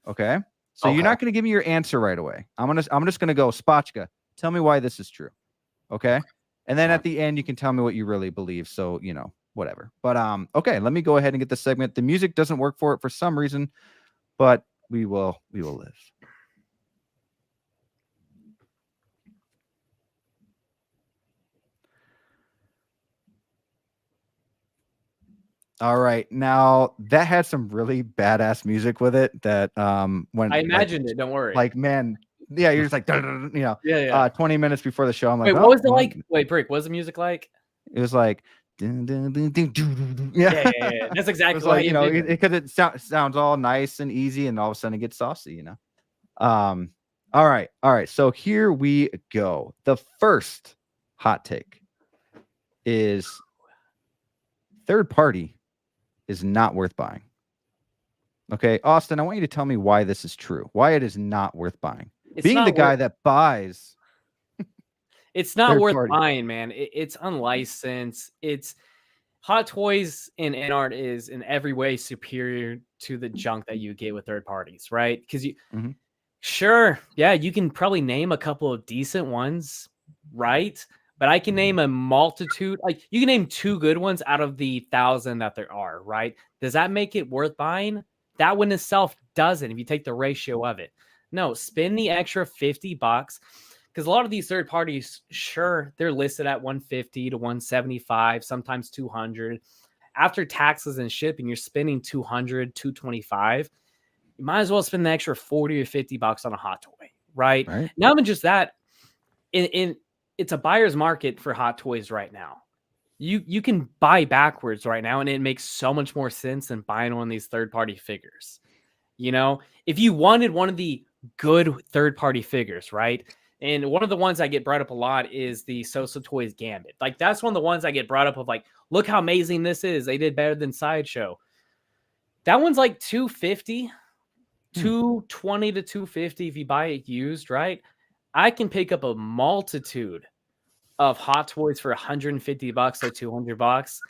Okay. So you're not going to give me your answer right away. I'm just going to go, Spotchka, tell me why this is true. Okay. And then at the end, you can tell me what you really believe. So, whatever. But, okay, let me go ahead and get the segment. The music doesn't work for it for some reason, but we will live. All right. Now that had some really badass music with it that when I imagined it, don't worry. Like, man, yeah, you're just like 20 minutes before the show. I'm like, wait, what was it like? Wait, Brick, what was the music like? It was like yeah. That's exactly like, because it sounds all nice and easy, and all of a sudden it gets saucy, All right. So here we go. The first hot take is third party is not worth buying. Okay, Austin, I want you to tell me why this is true. Why it is not worth buying. Being the guy that buys, it's not worth buying, man. It's unlicensed. It's Hot Toys and art is in every way superior to the junk that you get with third parties, right? Because sure, yeah, you can probably name a couple of decent ones, right? But I can name a multitude. Like you can name 2 good ones out of the 1,000 that there are, right? Does that make it worth buying? That one itself doesn't, if you take the ratio of it. No, spend the extra $50 because a lot of these third parties, sure, they're listed at 150 to 175, sometimes 200. After taxes and shipping, you're spending 200, 225. You might as well spend the extra 40 or $50 on a hot toy, right? Not even just that, it's a buyer's market for hot toys right now. you can buy backwards right now, and it makes so much more sense than buying one of these third-party figures. You know, if you wanted one of the good third-party figures, right? And one of the ones I get brought up a lot is the Soso Toys Gambit. Like, that's one of the ones I get brought up of, like, look how amazing this is. They did better than Sideshow. That one's like $250, $220 to $250 if you buy it used, right? I can pick up a multitude of Hot Toys for $150 to $200.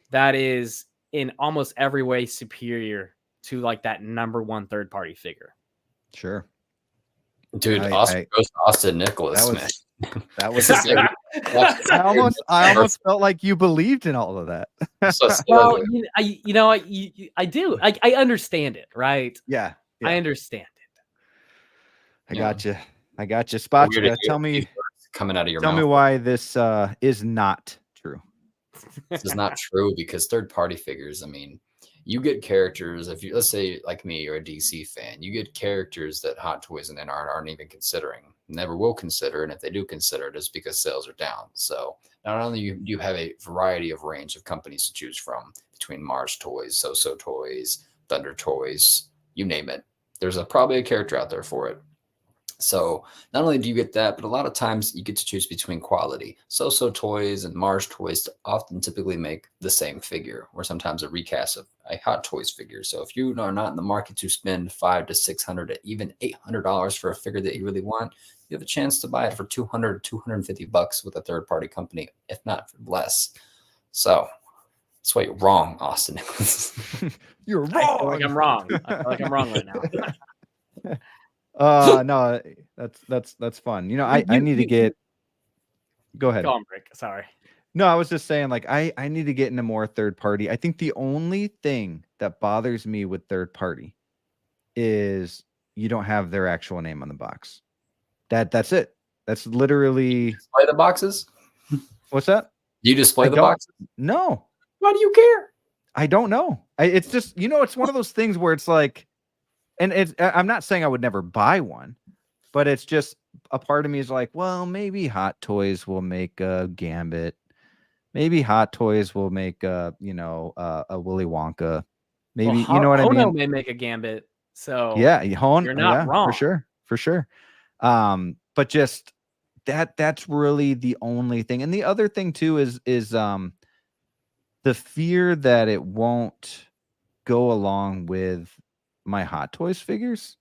That is in almost every way superior to like that number one third party figure. Sure. Dude, Austin Nicholas, man. That was I almost felt like you believed in all of that. Well, I do. I understand it, right? Yeah. I understand it. I got you. Spotchka, tell me coming out of your mouth. Tell me why this is not true. This is not true because third-party figures, I mean, you get characters, if you, let's say like me, you're a DC fan, you get characters that Hot Toys and NR aren't even considering, never will consider, and if they do consider it, it's because sales are down. So not only do you have a variety of range of companies to choose from between Mars Toys, So Toys, Thunder Toys, you name it. There's probably a character out there for it. So not only do you get that, but a lot of times you get to choose between quality. So Toys and Mars Toys often typically make the same figure, or sometimes a recast of a Hot Toys figure. So if you are not in the market to spend $500 to $600 to even $800 for a figure that you really want, you have a chance to buy it for $200 to $250 with a third-party company, if not for less. So that's why you're wrong, Austin. You're wrong. I feel like I'm wrong. I feel like I'm wrong right now. No, that's fun. You know, I need to get. Go ahead. Go on, Rick. Sorry. No, I was just saying, like, I need to get into more third party. I think the only thing that bothers me with third party is you don't have their actual name on the box. That's it. That's literally. Display the boxes. What's that? Do you display the boxes? No. Why do you care? I don't know. It's just, it's one of those things where it's like. And I'm not saying I would never buy one, but it's just a part of me is like, well, maybe Hot Toys will make a Gambit. Maybe Hot Toys will make a Willy Wonka. Maybe, you know what I mean? HONO may make a Gambit. So yeah, HONO, you're not wrong. For sure. But just that's really the only thing. And the other thing too is the fear that it won't go along with my Hot Toys figures,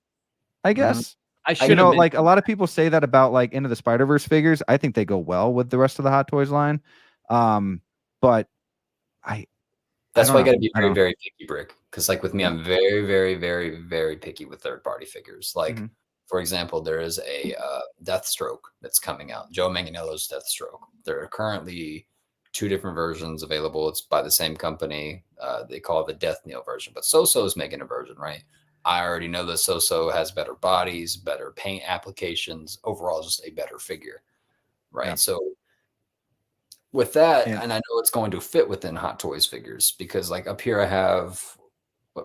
I guess. I should like a lot of people say that about like Into the Spider-Verse figures. I think they go well with the rest of the Hot Toys line. But that's why you got to be very, very picky, Brick. Because like with me, I'm very, very, very, very picky with third-party figures. Like, for example, there is a Deathstroke that's coming out. Joe Manganiello's Deathstroke. There are currently 2 different versions available. It's by the same company. They call it the Death Kneel version, but So is making a version, right? I already know that So has better bodies, better paint applications, overall just a better figure, right? Yeah. So with that, and I know it's going to fit within Hot Toys figures because like up here I have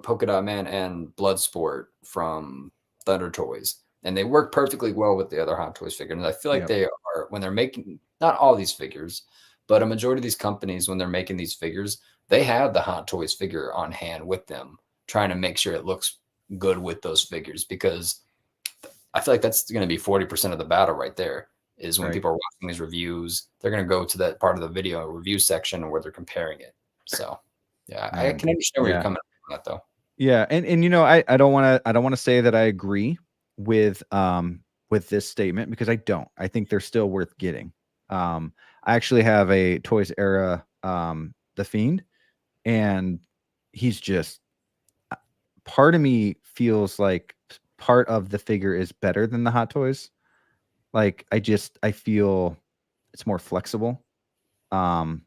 Polka Dot Man and Bloodsport from Thunder Toys, and they work perfectly well with the other Hot Toys figures. And I feel like they are, when they're making, not all these figures, but a majority of these companies, when they're making these figures, they have the Hot Toys figure on hand with them, trying to make sure it looks good with those figures, because I feel like that's going to be 40% of the battle right there, is when people are watching these reviews, they're going to go to that part of the video review section where they're comparing it. So yeah, I can understand where you're coming from that though. Yeah. And I don't want to say that I agree with this statement, because I don't. I think they're still worth getting. I actually have a Toys Era, The Fiend, and he's just, part of me feels like part of the figure is better than the Hot Toys. Like I feel it's more flexible. And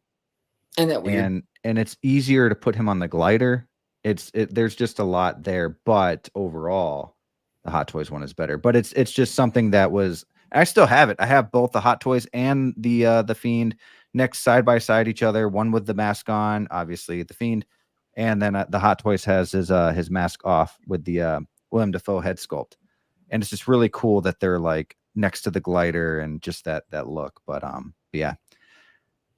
it's easier to put him on the glider. There's just a lot there, but overall the Hot Toys one is better. But it's just something that was, I still have it. I have both the Hot Toys and the Fiend next side by side each other. One with the mask on, obviously the Fiend, and then the Hot Toys has his mask off with the Willem Dafoe head sculpt. And it's just really cool that they're like next to the glider and just that look. But yeah,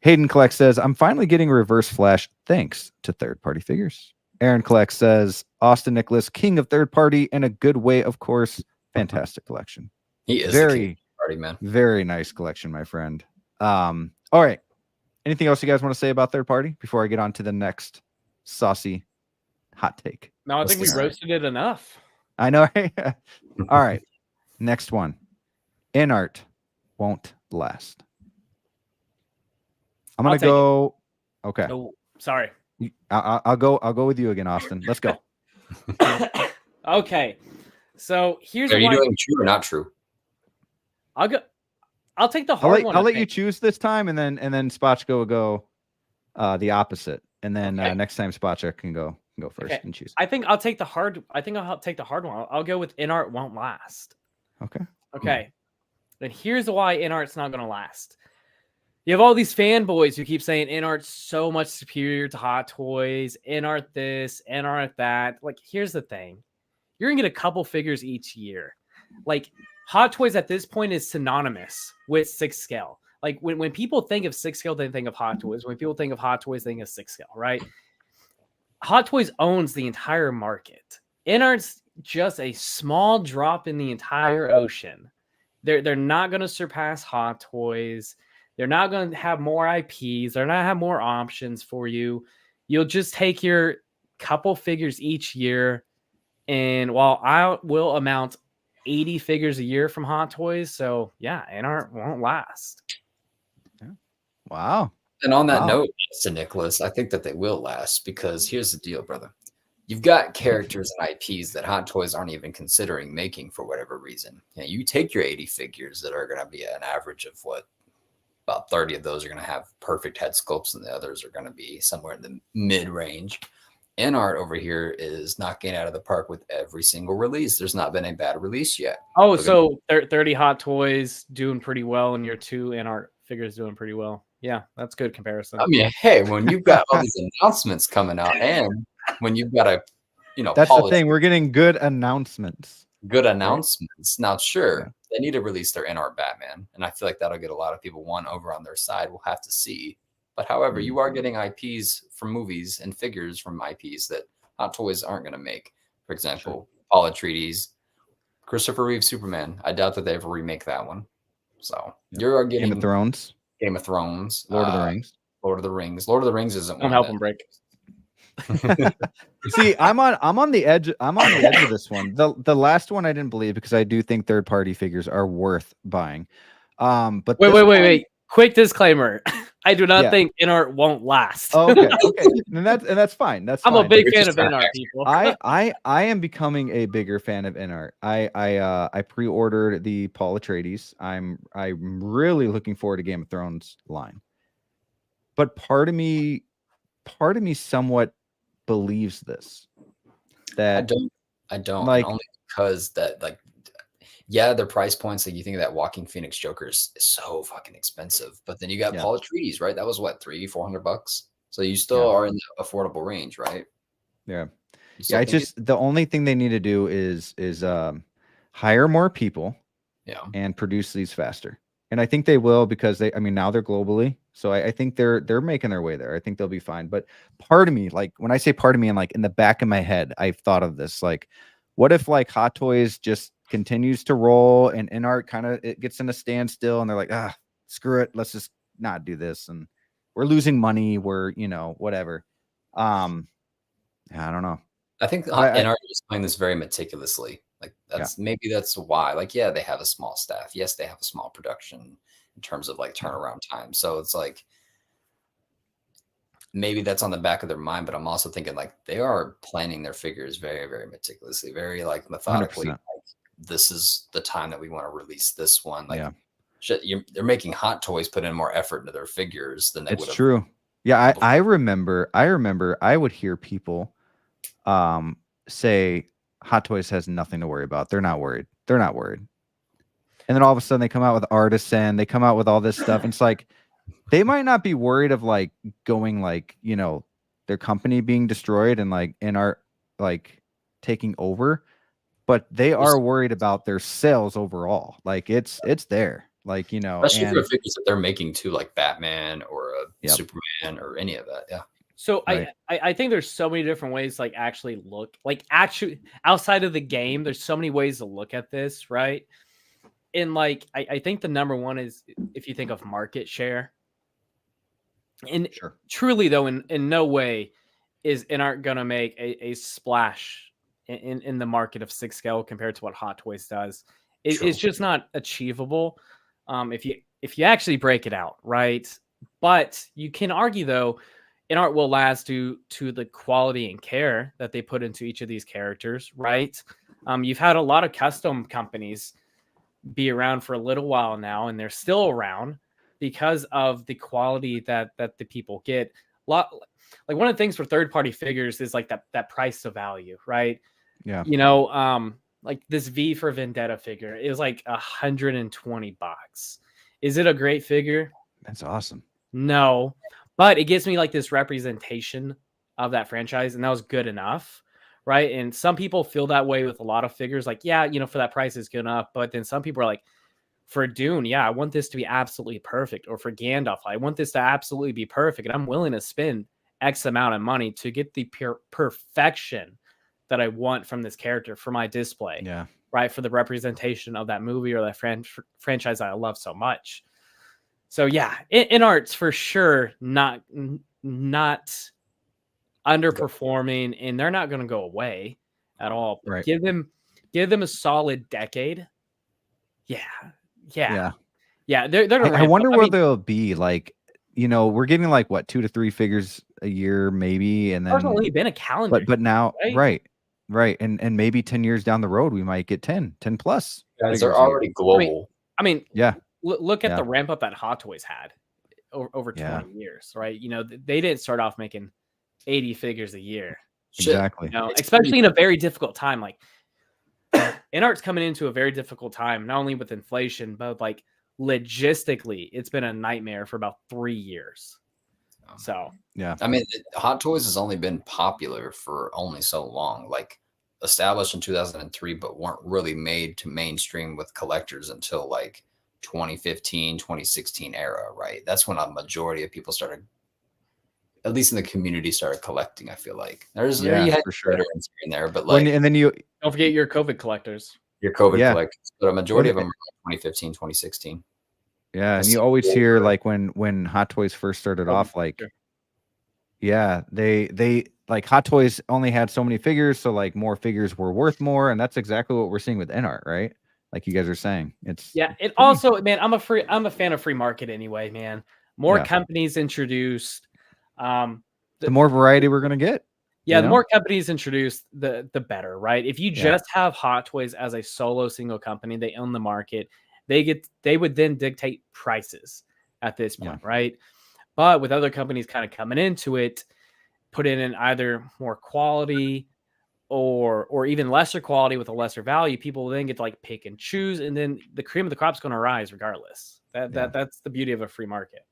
Hayden Collect says, I'm finally getting Reverse Flash thanks to third-party figures. Aaron Collect says, Austin Nicholas, king of third-party in a good way, of course. Fantastic collection. He is very, the king of party, man. Very nice collection, my friend. All right. Anything else you guys want to say about third-party before I get on to the next saucy hot take? No, I think we roasted it enough. I know. All right. Next one. In art won't last. I'm gonna go. Okay. Oh, sorry. I'll go with you again, Austin. Let's go. Okay. So here's. Are you doing true or not true? I'll take the hard one. I'll let you choose this time, and then Spotchka will go the opposite, and then next time Spotchka can go first and choose. I think I'll take the hard. I think I'll take the hard one. I'll go with in art won't last. Okay. Okay. Then here's why in art's not gonna last. You have all these fanboys who keep saying in art's so much superior to Hot Toys, in art this, in art that. Like, here's the thing. You're gonna get a couple figures each year. Like, Hot Toys at this point is synonymous with 6 scale. Like, when people think of 6 scale, they think of Hot Toys. When people think of Hot Toys, they think of 6 scale, right? Hot Toys owns the entire market. In art's just a small drop in the entire ocean. They're not going to surpass Hot Toys. They're not going to have more IPs. They're not going to have more options for you. You'll just take your couple figures each year. And while I will amount 80 figures a year from Hot Toys, so yeah, in art won't last. Yeah. Wow. And on that note, Mr. Nicholas, I think that they will last because here's the deal, brother. You've got characters and IPs that Hot Toys aren't even considering making for whatever reason. You take your 80 figures that are going to be an average of what? About 30 of those are going to have perfect head sculpts, and the others are going to be somewhere in the mid-range. In art over here is knocking out of the park with every single release. There's not been a bad release yet. Oh, so 30 Hot Toys doing pretty well, and your 2 in art figures doing pretty well. Yeah, that's good comparison. I mean, hey, when you've got all these announcements coming out, and when you've got a, that's the thing. We're getting good announcements. Good announcements. Now, sure, they need to release their in art Batman, and I feel like that'll get a lot of people over on their side. We'll have to see. But however, you are getting IPs from movies and figures from IPs that Hot Toys aren't going to make. For example, Paul Atreides, Christopher Reeve Superman. I doubt that they ever remake that one. So you're getting Game of Thrones, Lord of the Rings. Lord of the Rings isn't. Don't help them break. See, I'm on the edge. I'm on the edge of this one. The last one I didn't believe because I do think third-party figures are worth buying. But wait. Quick disclaimer. I do not think in art won't last. Okay. And that's fine. I'm a big fan of in art, people. I am becoming a bigger fan of in art. I pre-ordered the Paul Atreides. I'm really looking forward to Game of Thrones line. But part of me somewhat believes this. That I don't like, only because that their price points, like you think of that Walking Phoenix Joker is so fucking expensive, but then you got Paul Atreides, right? That was what, $300-400, so you still are in the affordable range, right? I just, the only thing they need to do is hire more people and produce these faster, and I think they will, because now they're globally, so I think they're making their way there. I think they'll be fine. But part of me, like when I say part of me, and like in the back of my head, I've thought of this, like what if like Hot Toys just continues to roll and in art kind of it gets in a standstill, and they're like, screw it, let's just not do this, and we're losing money, we're whatever. I don't know. I think in art is playing this very meticulously. Like maybe that's why. Like, they have a small staff. Yes, they have a small production in terms of like turnaround time. So it's like maybe that's on the back of their mind, but I'm also thinking like they are planning their figures very, very meticulously, very like methodically. 100%. This is the time that we want to release this one. Like, they're making Hot Toys put in more effort into their figures than they would have. It's true. Yeah, I remember I would hear people say Hot Toys has nothing to worry about. They're not worried. And then all of a sudden they come out with Artisan, they come out with all this stuff. And it's like, they might not be worried of like going like, their company being destroyed and like in art like taking over, but they are worried about their sales overall. Like it's there. Like, you know, especially for and the figures that they're making too, like Batman or a Yep. Superman or any of that. Yeah. So Right. I think there's so many different ways like actually look like actually outside of the game. There's so many ways to look at this, right? And like I think the number one is if you think of market share. And Sure. truly though, in no way is Inart gonna make a splash in the market of 6 scale compared to what Hot Toys does. It's just not achievable if you actually break it out, right? But you can argue though, Inart will last due to the quality and care that they put into each of these characters, right? You've had a lot of custom companies be around for a little while now, and they're still around because of the quality that the people get. Like one of the things for third party figures is like that price to value, right? Yeah. You know, like this V for Vendetta figure is like $120. Is it a great figure? That's awesome. No, but it gives me like this representation of that franchise, and that was good enough, right? And some people feel that way with a lot of figures, like, yeah, you know, for that price is good enough. But then some people are like, for Dune, yeah, I want this to be absolutely perfect. Or for Gandalf, I want this to absolutely be perfect, and I'm willing to spend X amount of money to get the pure perfection that I want from this character for my display, Yeah. right? For the representation of that movie or that franchise that I love so much. So yeah, in arts for sure, not underperforming, and they're not going to go away at all. But Right. give them a solid decade. Yeah. They're gonna I ramp wonder up. where they'll be. Like, you know, we're getting like what 2 to 3 figures a year, maybe, and There's then only been a calendar, but now, right? right, and maybe 10 years down the road, we might get 10 plus. Guys, figures they're a year. already global. I mean, Yeah. Look at Yeah. the ramp up that Hot Toys had over 20 years, right? You know, they didn't start off making 80 figures a year. Exactly. You know, especially in a very difficult time. Like Inart's coming into a very difficult time, not only with inflation, but like logistically, it's been a nightmare for about 3 years. So yeah, I mean, Hot Toys has only been popular for only so long. Like established in 2003, but weren't really made to mainstream with collectors until like 2015, 2016 era, right? That's when a majority of people started, at least in the community, started collecting. I feel like you had for sure. veterans here and there, but like, and then you don't forget your COVID collectors. Your COVID collectors, but a majority of them are 2015, 2016. Yeah, and you always hear like when Hot Toys first started off, like, yeah, they like Hot Toys only had so many figures, so like more figures were worth more, and that's exactly what we're seeing with Inart, right? Like you guys are saying, It also, man, I'm a fan of free market anyway, man. More companies introduced, the more variety we're gonna get. Yeah, the more companies introduced, the better, right? If you just have Hot Toys as a solo single company, they own the market. They would then dictate prices at this point, right? But with other companies kind of coming into it, put in either more quality or even lesser quality with a lesser value, people then get to like pick and choose, and then the cream of the crop's going to rise regardless. That's the beauty of a free market.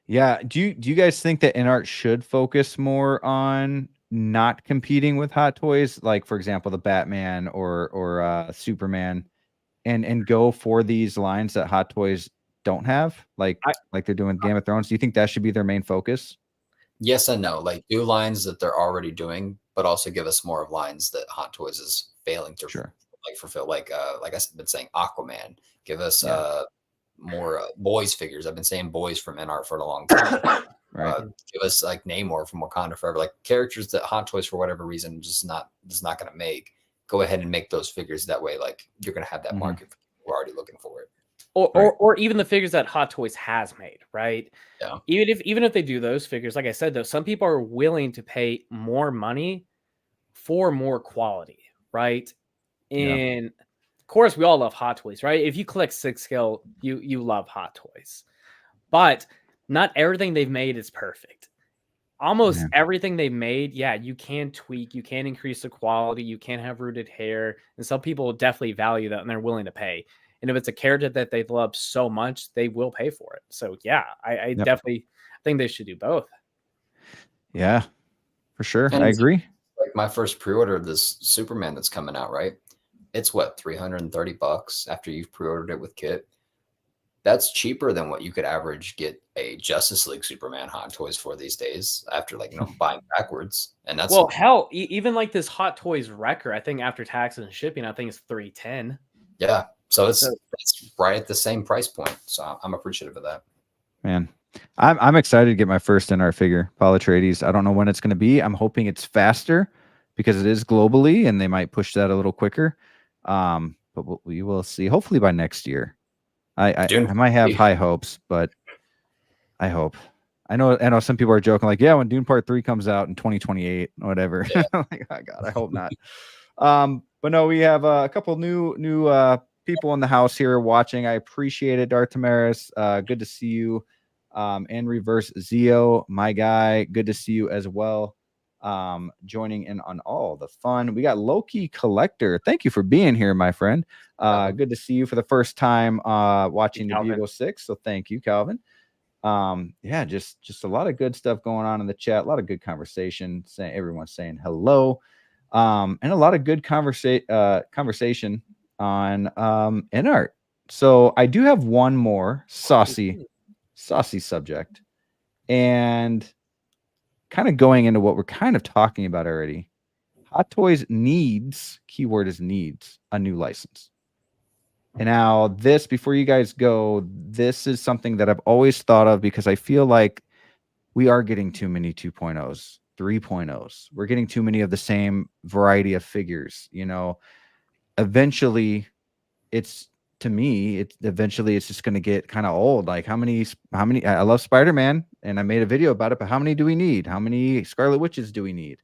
Yeah. Do you guys think that Inart should focus more on not competing with Hot Toys, like for example the Batman or Superman, and go for these lines that Hot Toys don't have, like they're doing Game of Thrones? Do you think that should be their main focus? Yes and no. Like do lines that they're already doing, but also give us more of lines that Hot Toys is failing to fulfill. Like I've been saying, Aquaman. Give us more boys figures. I've been saying boys from Inart for a long time. Give us like Namor from Wakanda Forever, like characters that Hot Toys for whatever reason just not going to make. Go ahead and make those figures. That way, like you're going to have that market for people who are already looking for it. Or even the figures that Hot Toys has made, right? Yeah. Even if they do those figures, like I said, though, some people are willing to pay more money for more quality, right? And of course, we all love Hot Toys, right? If you collect 6 scale, you love Hot Toys, but not everything they've made is perfect. Almost everything they've made, you can tweak, you can increase the quality, you can have rooted hair, and some people definitely value that and they're willing to pay. And if it's a character that they love so much, they will pay for it. So I definitely think they should do both. Yeah, for sure. And I agree. Like my first pre-order of this Superman that's coming out, right? it's what, $330 after you've pre-ordered it with kit. That's cheaper than what you could average get a Justice League Superman Hot Toys for these days after, like, buying backwards. And that's, well, hell, even like this Hot Toys Wrecker, I think after taxes and shipping, I think it's $310. Yeah. So it's right at the same price point. So I'm appreciative of that. Man, I'm excited to get my first NR figure, Paul Atreides. I don't know when it's going to be. I'm hoping it's faster because it is globally and they might push that a little quicker. But we will see. Hopefully by next year. I might have high hopes, but I hope. I know some people are joking like, yeah, when Dune Part 3 comes out in 2028 or whatever. Yeah. Like, oh God, I hope not. But no, we have a couple new people in the house here watching. I appreciate it, Dartamaris. Good to see you. And Reverse Zio, my guy. Good to see you as well. Joining in on all the fun. We got Loki Collector. Thank you for being here, my friend. Good to see you for the first time watching the Bugle 6. So thank you, Calvin. Yeah, just a lot of good stuff going on in the chat. A lot of good conversation. Everyone's saying hello. And a lot of good conversation on InArt. So I do have one more saucy subject, and kind of going into what we're kind of talking about already. Hot Toys needs, keyword is needs, a new license. And now this, before you guys go, this is something that I've always thought of because I feel like we are getting too many 2.0s, 3.0s. We're getting too many of the same variety of figures. You know, eventually it's just going to get kind of old. Like how many, I love Spider-Man and I made a video about it, but how many do we need? How many Scarlet Witches do we need?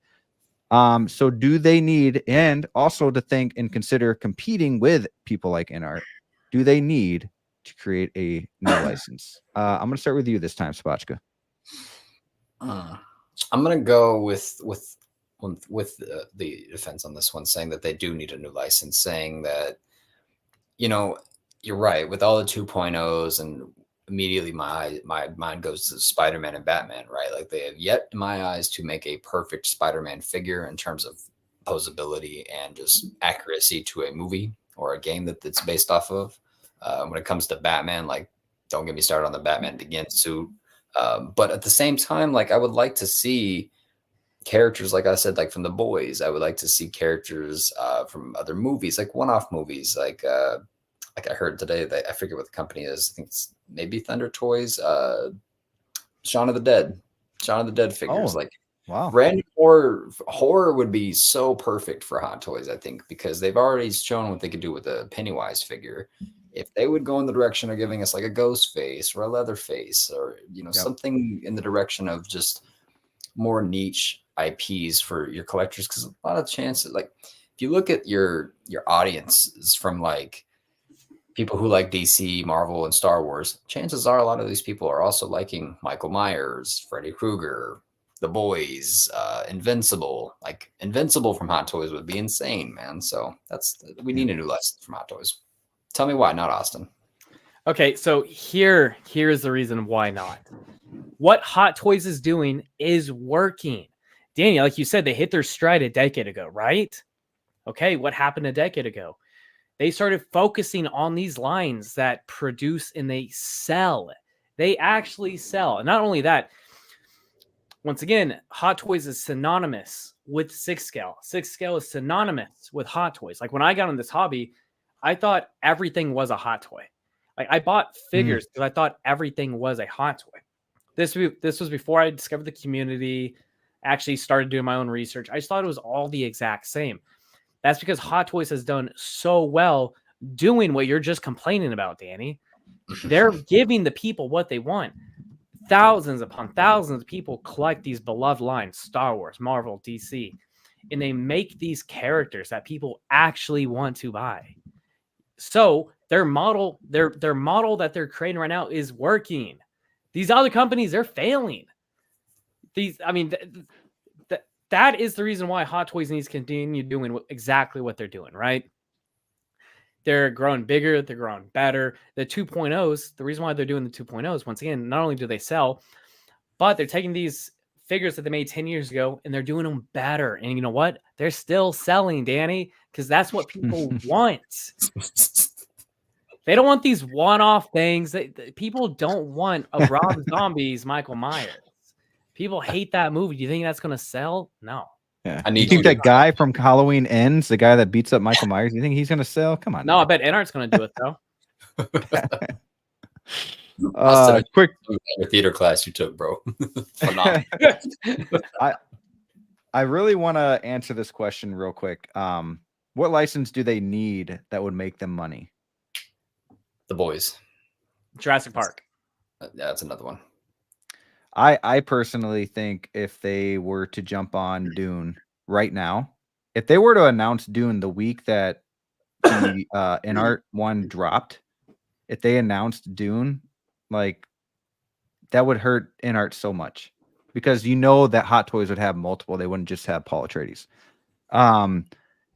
So do they need, and also to think and consider competing with people like InArt, do they need to create a new license? I'm going to start with you this time, Spotchka. I'm going to go with the defense on this one, saying that they do need a new license, saying that, you know, you're right with all the 2.0s, and immediately my mind goes to Spider-Man and Batman, right? Like they have yet, in my eyes, to make a perfect Spider-Man figure in terms of posability and just accuracy to a movie or a game that it's based off of. When it comes to Batman, like, don't get me started on the Batman Begins suit. But at the same time, like, I would like to see characters, like I said, like from The Boys. I would like to see characters from other movies, like one-off movies, like I heard today that I forget what the company is. I think it's maybe Thunder Toys, Shaun of the Dead figures. Oh, like, wow, random horror would be so perfect for Hot Toys, I think, because they've already shown what they could do with a Pennywise figure. If they would go in the direction of giving us like a ghost face or a leather face, or, you know, something in the direction of just more niche IPs for your collectors, because a lot of chances, like if you look at your audience is from like people who like DC, Marvel, and Star Wars, chances are a lot of these people are also liking Michael Myers, Freddy Krueger, The Boys, Invincible. Like Invincible from Hot Toys would be insane, man. So we need a new license from Hot Toys. Tell me why not, Austin. Okay, so here's the reason why not. What Hot Toys is doing is working. Danny, like you said, they hit their stride a decade ago, right? Okay, what happened a decade ago? They started focusing on these lines that produce and they sell. They actually sell. And not only that, once again, Hot Toys is synonymous with 6 scale. 6 scale is synonymous with Hot Toys. Like when I got in this hobby, I thought everything was a Hot Toy. Like I bought figures because I thought everything was a Hot Toy. This was before I discovered the community, actually started doing my own research. I just thought it was all the exact same. That's because Hot Toys has done so well doing what you're just complaining about, Danny. They're giving the people what they want. Thousands upon thousands of people collect these beloved lines, Star Wars, Marvel, DC, and they make these characters that people actually want to buy. So their model that they're creating right now is working. These other companies, they're failing. That is the reason why Hot Toys needs to continue doing exactly what they're doing, right? They're growing bigger. They're growing better. The 2.0s, the reason why they're doing the 2.0s, once again, not only do they sell, but they're taking these figures that they made 10 years ago, and they're doing them better. And you know what? They're still selling, Danny, because that's what people want. They don't want these one-off things. People don't want a Rob Zombie's Michael Myers. People hate that movie. Do you think that's going to sell? No. Yeah. You think that guy from Halloween Ends, the guy that beats up Michael Myers, you think he's going to sell? Come on. No, man. I bet Enart's going to do it, though. Quick theater class you took, bro. I really want to answer this question real quick. What license do they need that would make them money? The Boys. Jurassic Park. Yeah, that's another one. I personally think if they were to jump on Dune right now, if they were to announce Dune the week that the Inart one dropped, if they announced Dune, like that would hurt Inart so much, because you know that Hot Toys would have multiple. They wouldn't just have Paul Atreides.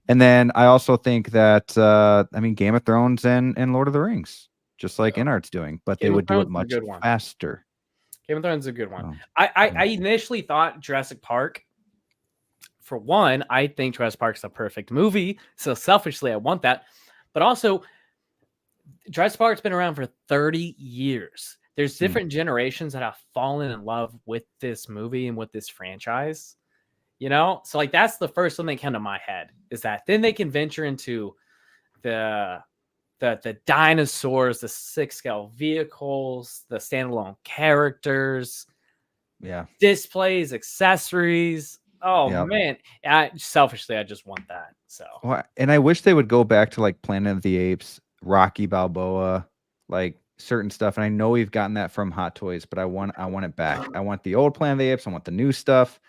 And then I also think that I mean Game of Thrones and Lord of the Rings, just like Inart's doing, but they would do it much faster. Game of Thrones is a good one. I initially thought Jurassic Park. For one, I think Jurassic Park is a perfect movie, so selfishly I want that. But also, Jurassic Park's been around for 30 years. There's different generations that have fallen in love with this movie and with this franchise. You know, so like that's the first one that came to my head, is that then they can venture into the dinosaurs, the 6-scale vehicles, the standalone characters, displays, accessories. Oh man, selfishly I just want that. So, and I wish they would go back to like Planet of the Apes, Rocky Balboa, like certain stuff. And I know we've gotten that from Hot Toys, but I want it back. I want the old Planet of the Apes. I want the new stuff.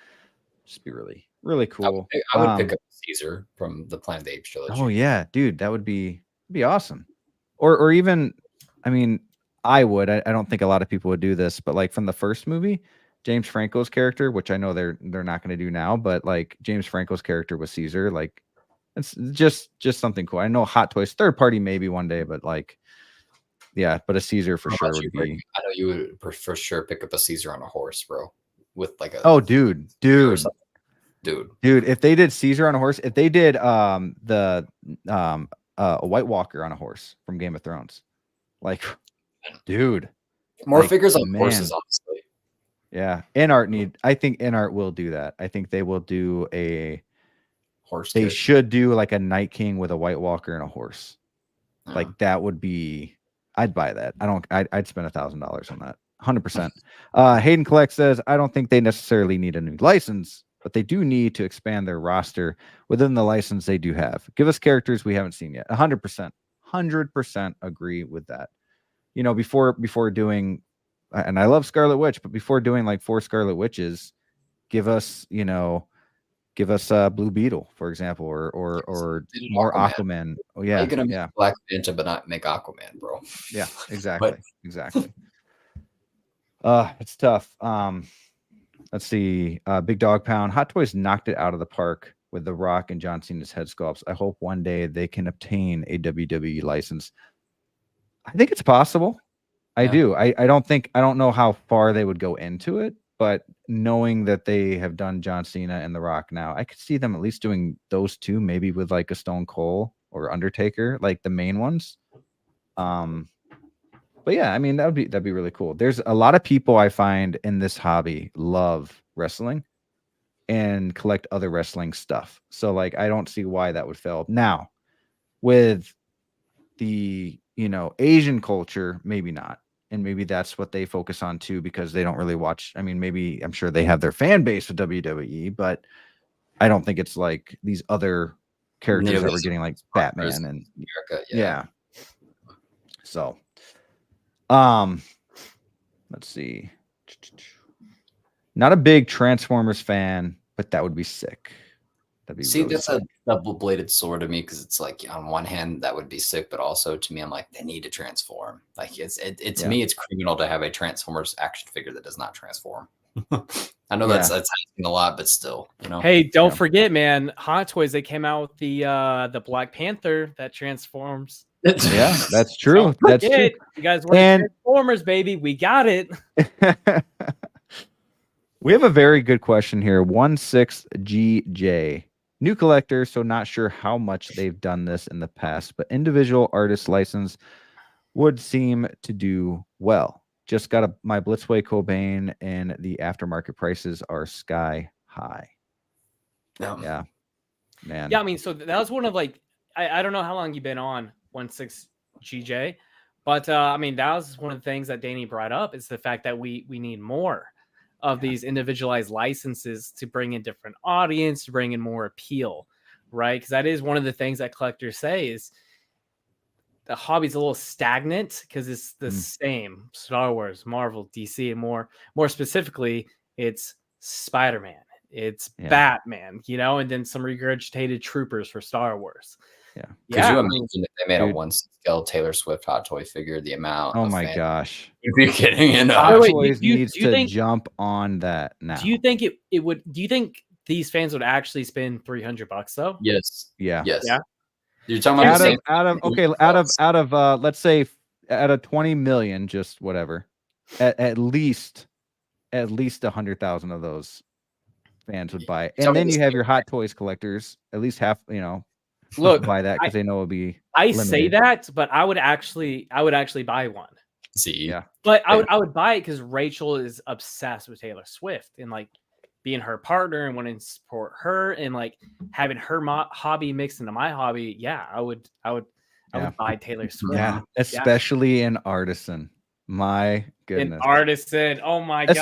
Just be really, really cool. I would pick up Caesar from the Planet of the Apes trilogy. Oh yeah, dude, that would be awesome. Or even, I mean, I would. I don't think a lot of people would do this, but like from the first movie, James Franco's character, which I know they're not going to do now, but like James Franco's character was Caesar. Like it's just something cool. I know Hot Toys third party maybe one day, but like, yeah, but a Caesar for sure would be. I know you would for sure pick up a Caesar on a horse, bro. With like a dude. If they did Caesar on a horse, if they did a White Walker on a horse from Game of Thrones, like, dude, more figures on horses, honestly. Yeah, I think Inart will do that. I think they will do a horse. They should do like a Night King with a White Walker and a horse. Like that would be. I'd buy that. I'd spend $1,000 on that. 100%. Hayden Collect says, I don't think they necessarily need a new license, but they do need to expand their roster within the license they do have. Give us characters we haven't seen yet. 100% agree with that. You know, before doing, and I love Scarlet Witch, but before doing like 4 Scarlet Witches, give us Blue Beetle, for example, or more Aquaman. Oh yeah, you're gonna make Black Manta, but not make Aquaman, bro. Yeah, exactly. Exactly. It's tough. Let's see. Big Dog Pound. Hot Toys knocked it out of the park with The Rock and John Cena's head sculpts. I hope one day they can obtain a WWE license. I think it's possible. I do. I don't know how far they would go into it, but knowing that they have done John Cena and The Rock now, I could see them at least doing those two, maybe with like a Stone Cold or Undertaker, like the main ones. But yeah, I mean, that'd be really cool. There's a lot of people I find in this hobby love wrestling and collect other wrestling stuff. So like, I don't see why that would fail. Now, with the, Asian culture, maybe not. And maybe that's what they focus on too, because they don't really watch. I mean, maybe I'm sure they have their fan base with WWE, but I don't think it's like these other characters that we're getting like Batman and America. Yeah. So, let's see. Not a big Transformers fan, but that would be sick. That'd be really that's sick. a double-bladed sword to me, because it's like on one hand that would be sick, but also to me I'm like, they need to transform. Like to me it's criminal to have a Transformers action figure that does not transform. I know that's asking a lot, but still, Hey, don't forget, man, Hot Toys, they came out with the Black Panther that transforms. Yeah, that's true. That's true. You guys want Transformers, baby? We got it. We have a very good question here. 16GJ. New collector, so not sure how much they've done this in the past, but individual artist license would seem to do well. Just got my Blitzway Cobain, and the aftermarket prices are sky high. Yeah, man. Yeah, I mean, so that was one of like, I don't know how long you've been on 16GJ, but I mean, that was one of the things that Danny brought up is the fact that we need more of these individualized licenses to bring in different audience, to bring in more appeal, right? Because that is one of the things that collectors say is the hobby's a little stagnant because it's the same Star Wars, Marvel, DC, and more specifically, it's Spider-Man, it's Batman, you know, and then some regurgitated troopers for Star Wars. Yeah. Could you imagine if they made a 1/scale Taylor Swift hot toy figure? The amount. Oh my gosh! You'd be kidding. You know, Hot Toys needs to jump on that now. Do you think it would? Do you think these fans would actually spend $300 though? Yes. Yeah. Yes. Yeah. You're talking about out of let's say out of 20 million, just whatever, at least 100,000 of those fans would buy it. And then you have your Hot Toys collectors, at least half, you know, look, buy that because they know it'll be limited. Say that, but I would actually buy one. See, yeah, but I would buy it because Rachel is obsessed with Taylor Swift and like being her partner and wanting to support her and like having her hobby mixed into my hobby. Yeah, I would buy Taylor Swift. Yeah, especially an artisan. My goodness, an artisan. Oh my god,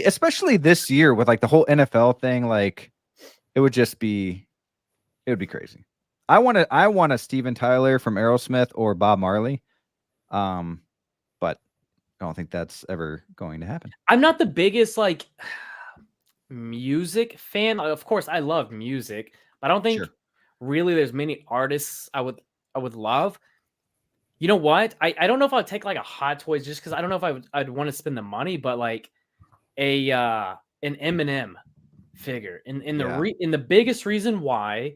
especially this year with like the whole NFL thing. Like, it would be crazy. I want a Steven Tyler from Aerosmith or Bob Marley, but I don't think that's ever going to happen. I'm not the biggest like music fan. Of course, I love music, but I don't think really there's many artists I would love. You know what? I don't know if I'd take like a Hot Toys just because I don't know if I'd want to spend the money, but like an Eminem figure. And the biggest reason why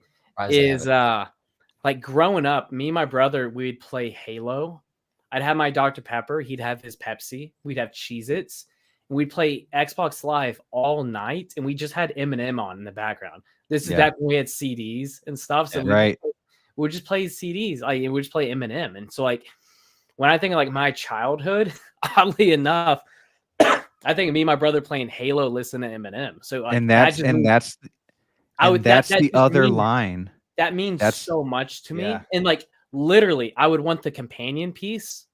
is like growing up, me and my brother, we'd play Halo. I'd have my Dr. Pepper, he'd have his Pepsi, we'd have Cheez-Its, and we'd play Xbox Live all night, and we just had Eminem on in the background. This is back when we had CDs and stuff. So we'd just play CDs. Like we'd just play Eminem. And so like when I think of like my childhood, oddly enough, I think of me and my brother playing Halo, listening to Eminem. So like, that's the other line. That means so much to me. And like literally, I would want the companion piece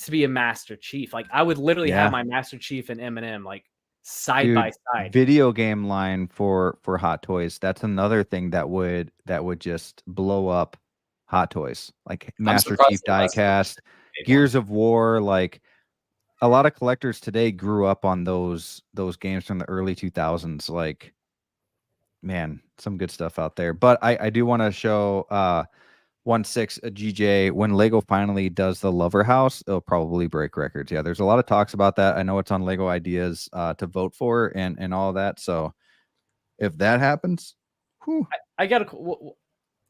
to be a Master Chief. Like I would literally have my Master Chief and Eminem like side by side. Video game line for Hot Toys. That's another thing that would just blow up Hot Toys. Like Master Chief diecast, Gears of War. Like a lot of collectors today grew up on those games from the early 2000s. Like, man, some good stuff out there. But I do want to show 16GJ, when Lego finally does the Lover House, it'll probably break records. Yeah, there's a lot of talks about that. I know it's on Lego Ideas to vote for and all that. So if that happens, whew.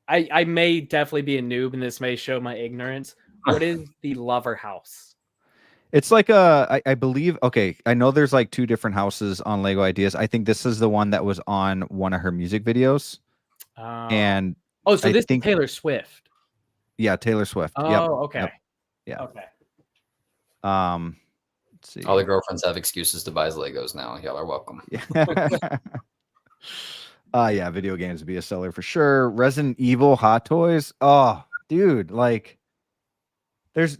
I may definitely be a noob, and this may show my ignorance. What is the Lover House? It's like I believe. Okay, I know there's like 2 different houses on Lego Ideas. I think this is the one that was on one of her music videos. And so this is Taylor Swift. Yeah, Taylor Swift. Oh, okay. Yep. Yeah. Okay. Let's see. All the girlfriends have excuses to buy Legos now. Y'all are welcome. Yeah, video games would be a seller for sure. Resident Evil Hot Toys. Oh, dude, like there's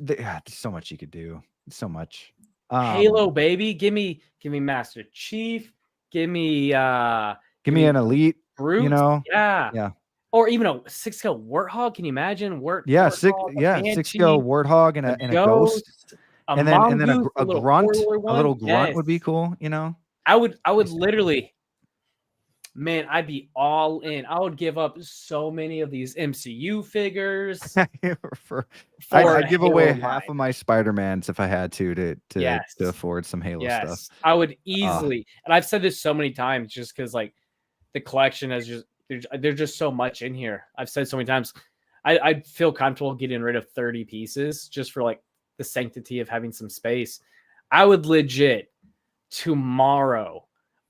so much you could do. So much. Halo, baby. Give me Master Chief. Give me an Elite. Brute. You know? Yeah. Or even a 6-scale Warthog. Can you imagine? Yeah, 6-scale Warthog and a ghost. And then a grunt. A little grunt would be cool, you know? I would literally, man, I'd be all in. I would give up so many of these MCU figures. I'd give away half of my Spider-Mans if I had to afford some Halo stuff. I would easily. And I've said this so many times just because like the collection has just, there's just so much in here. I've said so many times, I'd feel comfortable getting rid of 30 pieces just for like the sanctity of having some space. I would legit tomorrow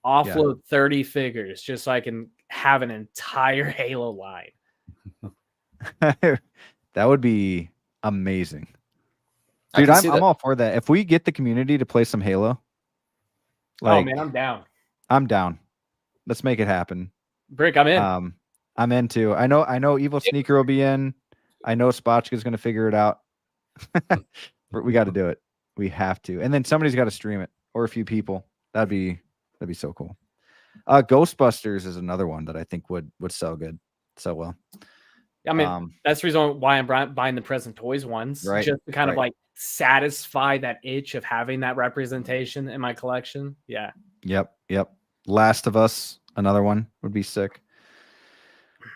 offload 30 figures just so I can have an entire Halo line. That would be amazing. Dude, I'm all for that. If we get the community to play some Halo, oh man, I'm down. I'm down. Let's make it happen. Brick, I'm in. I'm in too. I know Evil Sneaker will be in. I know Spotchka is going to figure it out. We got to do it. We have to. And then somebody's got to stream it, or a few people. That'd be so cool. Ghostbusters is another one that I think would sell good, so well. I mean, that's the reason why I'm buying the Present Toys ones, right, just to kind of like satisfy that itch of having that representation in my collection. Yeah. Yep. Last of Us, another one would be sick.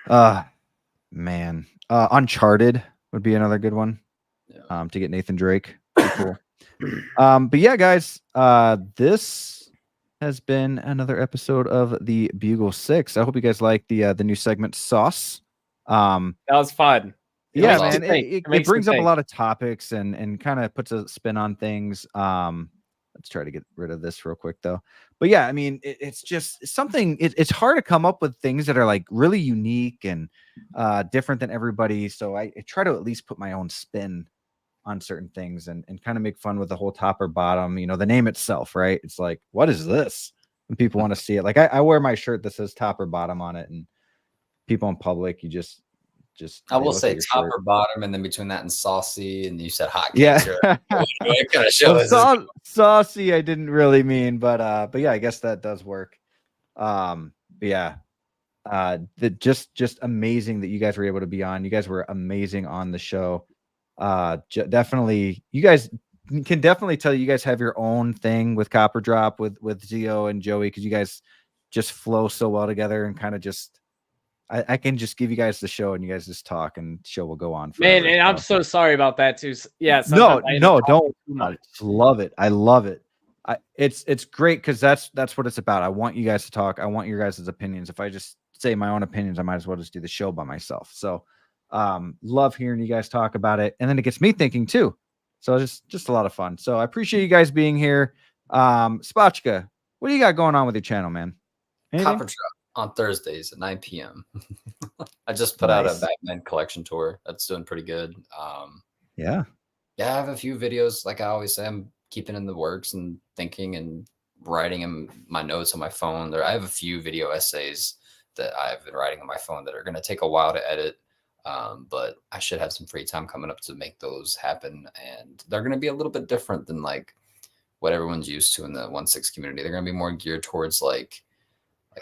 Man, Uncharted would be another good one. Yeah. To get Nathan Drake. Cool. But yeah, guys, this has been another episode of the Bugle 6. I hope you guys like the new segment Sauce. That was fun. Yeah, man, it brings up a lot of topics and kind of puts a spin on things. Let's try to get rid of this real quick though. But yeah, I mean, it's just something. It's hard to come up with things that are like really unique and different than everybody. So I try to at least put my own spin on certain things and kind of make fun with the whole top or bottom. You know, the name itself, right? It's like, what is this? And people want to see it. Like I wear my shirt that says top or bottom on it, and people in public, you just I will say top or bottom, and then between that and saucy, and you said hot. Yeah, what kind of show is saucy? I didn't really mean, but yeah, I guess that does work. But yeah, just amazing that you guys were able to be on. You guys were amazing on the show. Definitely, you guys can definitely tell you guys have your own thing with Copper Drop with Zio and Joey, because you guys just flow so well together and kind of just. I can just give you guys the show and you guys just talk and the show will go on. Forever, man, and I'm so sorry about that too. Yeah. No, don't. I love it. I love it. It's great because that's what it's about. I want you guys to talk. I want your guys' opinions. If I just say my own opinions, I might as well just do the show by myself. So love hearing you guys talk about it. And then it gets me thinking too. So just a lot of fun. So I appreciate you guys being here. Spotchka, what do you got going on with your channel, man? Anything? Copper Drop on Thursdays at 9 p.m. I just put out a Batman collection tour. That's doing pretty good. Yeah, I have a few videos. Like I always say, I'm keeping in the works and thinking and writing in my notes on my phone. I have a few video essays that I've been writing on my phone that are going to take a while to edit. But I should have some free time coming up to make those happen. And they're going to be a little bit different than like what everyone's used to in the 1/6 community. They're going to be more geared towards like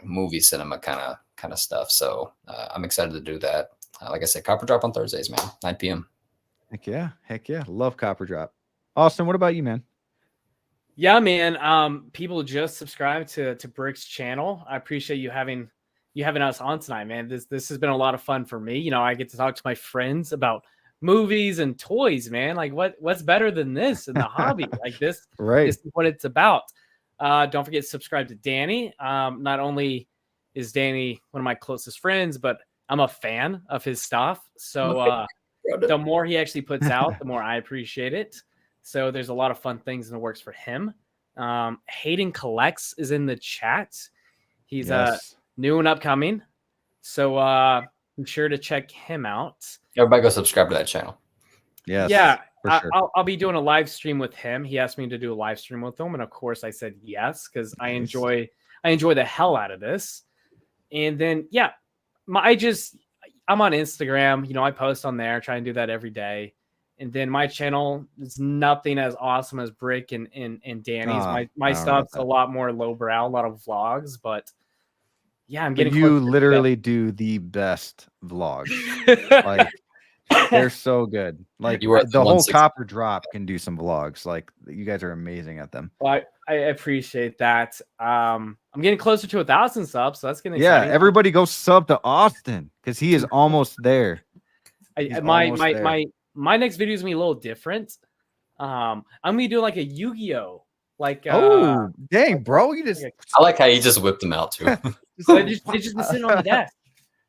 movie cinema kind of stuff. So I'm excited to do that. Like I said, Copper Drop on Thursdays, man, 9 p.m. Heck yeah. Love Copper Drop. Austin, what about you, man? Yeah, man. People just subscribed to Brick's channel. I appreciate you having us on tonight, man. This has been a lot of fun for me. You know, I get to talk to my friends about movies and toys, man. Like what's better than this in the hobby? Like this, right? This is what it's about. Don't forget to subscribe to Danny. Not only is Danny one of my closest friends, but I'm a fan of his stuff. So the more he actually puts out, the more I appreciate it. So there's a lot of fun things in the works for him. Hayden Collects is in the chat. He's new and upcoming. So I'm sure to check him out. Everybody go subscribe to that channel. Yes. Yeah. Sure. I'll be doing a live stream with him. He asked me to do a live stream with him, and of course I said yes because I enjoy the hell out of this. And then I'm on Instagram. You know, I post on there, try and do that every day. And then my channel is nothing as awesome as Brick and Danny's. My stuff's a lot more lowbrow, a lot of vlogs, but yeah, I'm getting. You literally do the best vlogs. Like. They're so good. Like the whole Copper Drop can do some vlogs. Like you guys are amazing at them. Well, I appreciate that. I'm getting closer to 1,000 subs, so that's gonna. Yeah, everybody go sub to Austin because he is almost there. My next video is gonna be a little different. I'm gonna do like a Yu-Gi-Oh. Like dang, bro, you just. I like how you just whipped them out too. It's just been sitting on the desk.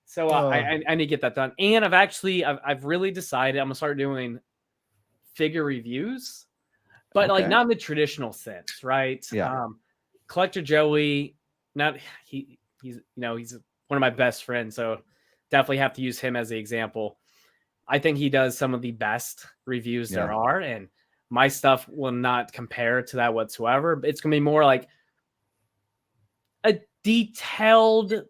So I need to get that done. And I've really decided I'm gonna start doing figure reviews, but like not in the traditional sense, right? Yeah. Collector Joey, he's he's one of my best friends, so definitely have to use him as the example. I think he does some of the best reviews there are, and my stuff will not compare to that whatsoever. It's gonna be more like a detailed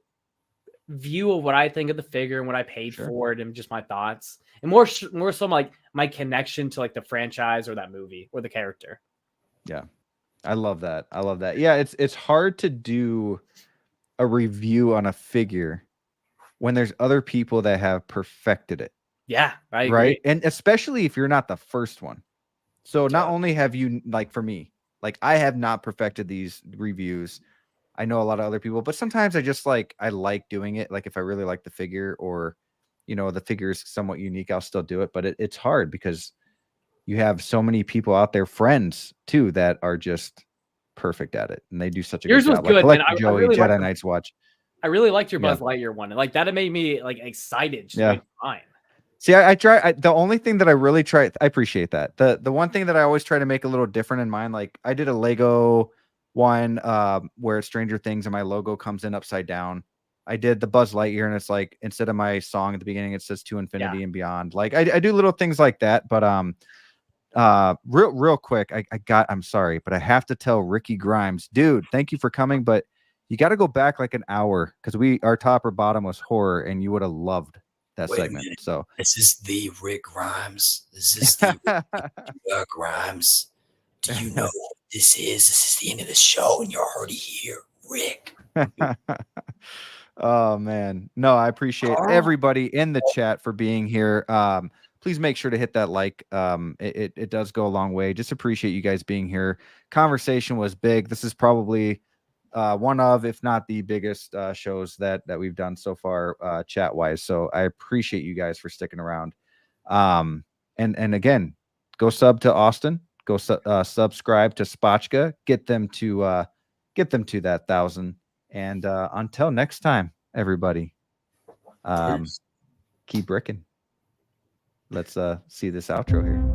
view of what I think of the figure and what I paid for it, and just my thoughts, and more so like my connection to like the franchise or that movie or the character. Yeah, I love that. I love that. Yeah, it's hard to do a review on a figure when there's other people that have perfected it. Yeah, I agree. Right, and especially if you're not the first one. So not only have you, like for me, like I have not perfected these reviews. I know a lot of other people, but sometimes I just like doing it. Like if I really like the figure, or the figure is somewhat unique, I'll still do it. But it's hard because you have so many people out there, friends too, that are just perfect at it, and they do such a good job. Good, like Joey, really Jedi Knights Watch. I really liked your Buzz Lightyear one, and like that, it made me like excited. Fine. See, I try. The only thing that I really try, I appreciate that. The one thing that I always try to make a little different in mine, like I did a Lego one where Stranger Things and my logo comes in upside down. I did the Buzz Lightyear, and it's like instead of my song at the beginning, it says to infinity and beyond. Like I do little things like that. But real quick, I'm sorry, but I have to tell Ricky Grimes, dude, thank you for coming, but you got to go back like an hour because our top or bottom was horror, and you would have loved that segment. So this is the Rick Grimes. This is the Grimes. Do you know what this is? This is the end of the show, and you're already here, Rick. Oh man, no, I appreciate everybody in the chat for being here. Please make sure to hit that like. It does go a long way. Just appreciate you guys being here. Conversation was big. This is probably one of, if not the biggest shows that we've done so far chat wise. So I appreciate you guys for sticking around. And again, go sub to Austin, go subscribe to Spotchka, get them to that 1,000. And until next time, everybody, keep bricking. Let's see this outro here.